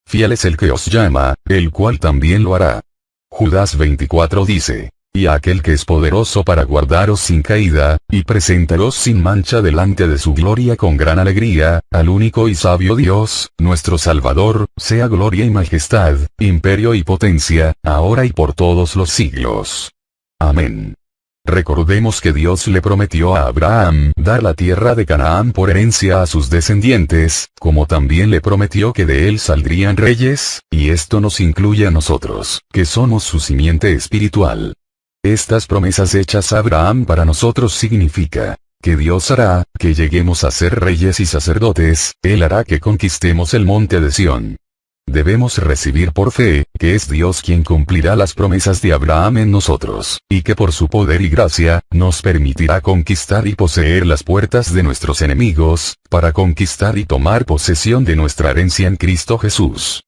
Fiel es el que os llama, el cual también lo hará. Judas 24 dice, y a aquel que es poderoso para guardaros sin caída, y presentaros sin mancha delante de su gloria con gran alegría, al único y sabio Dios, nuestro Salvador, sea gloria y majestad, imperio y potencia, ahora y por todos los siglos. Amén. Recordemos que Dios le prometió a Abraham dar la tierra de Canaán por herencia a sus descendientes, como también le prometió que de él saldrían reyes, y esto nos incluye a nosotros, que somos su simiente espiritual. Estas promesas hechas a Abraham para nosotros significa, que Dios hará, que lleguemos a ser reyes y sacerdotes, Él hará que conquistemos el monte de Sión. Debemos recibir por fe, que es Dios quien cumplirá las promesas de Abraham en nosotros, y que por su poder y gracia, nos permitirá conquistar y poseer las puertas de nuestros enemigos, para conquistar y tomar posesión de nuestra herencia en Cristo Jesús.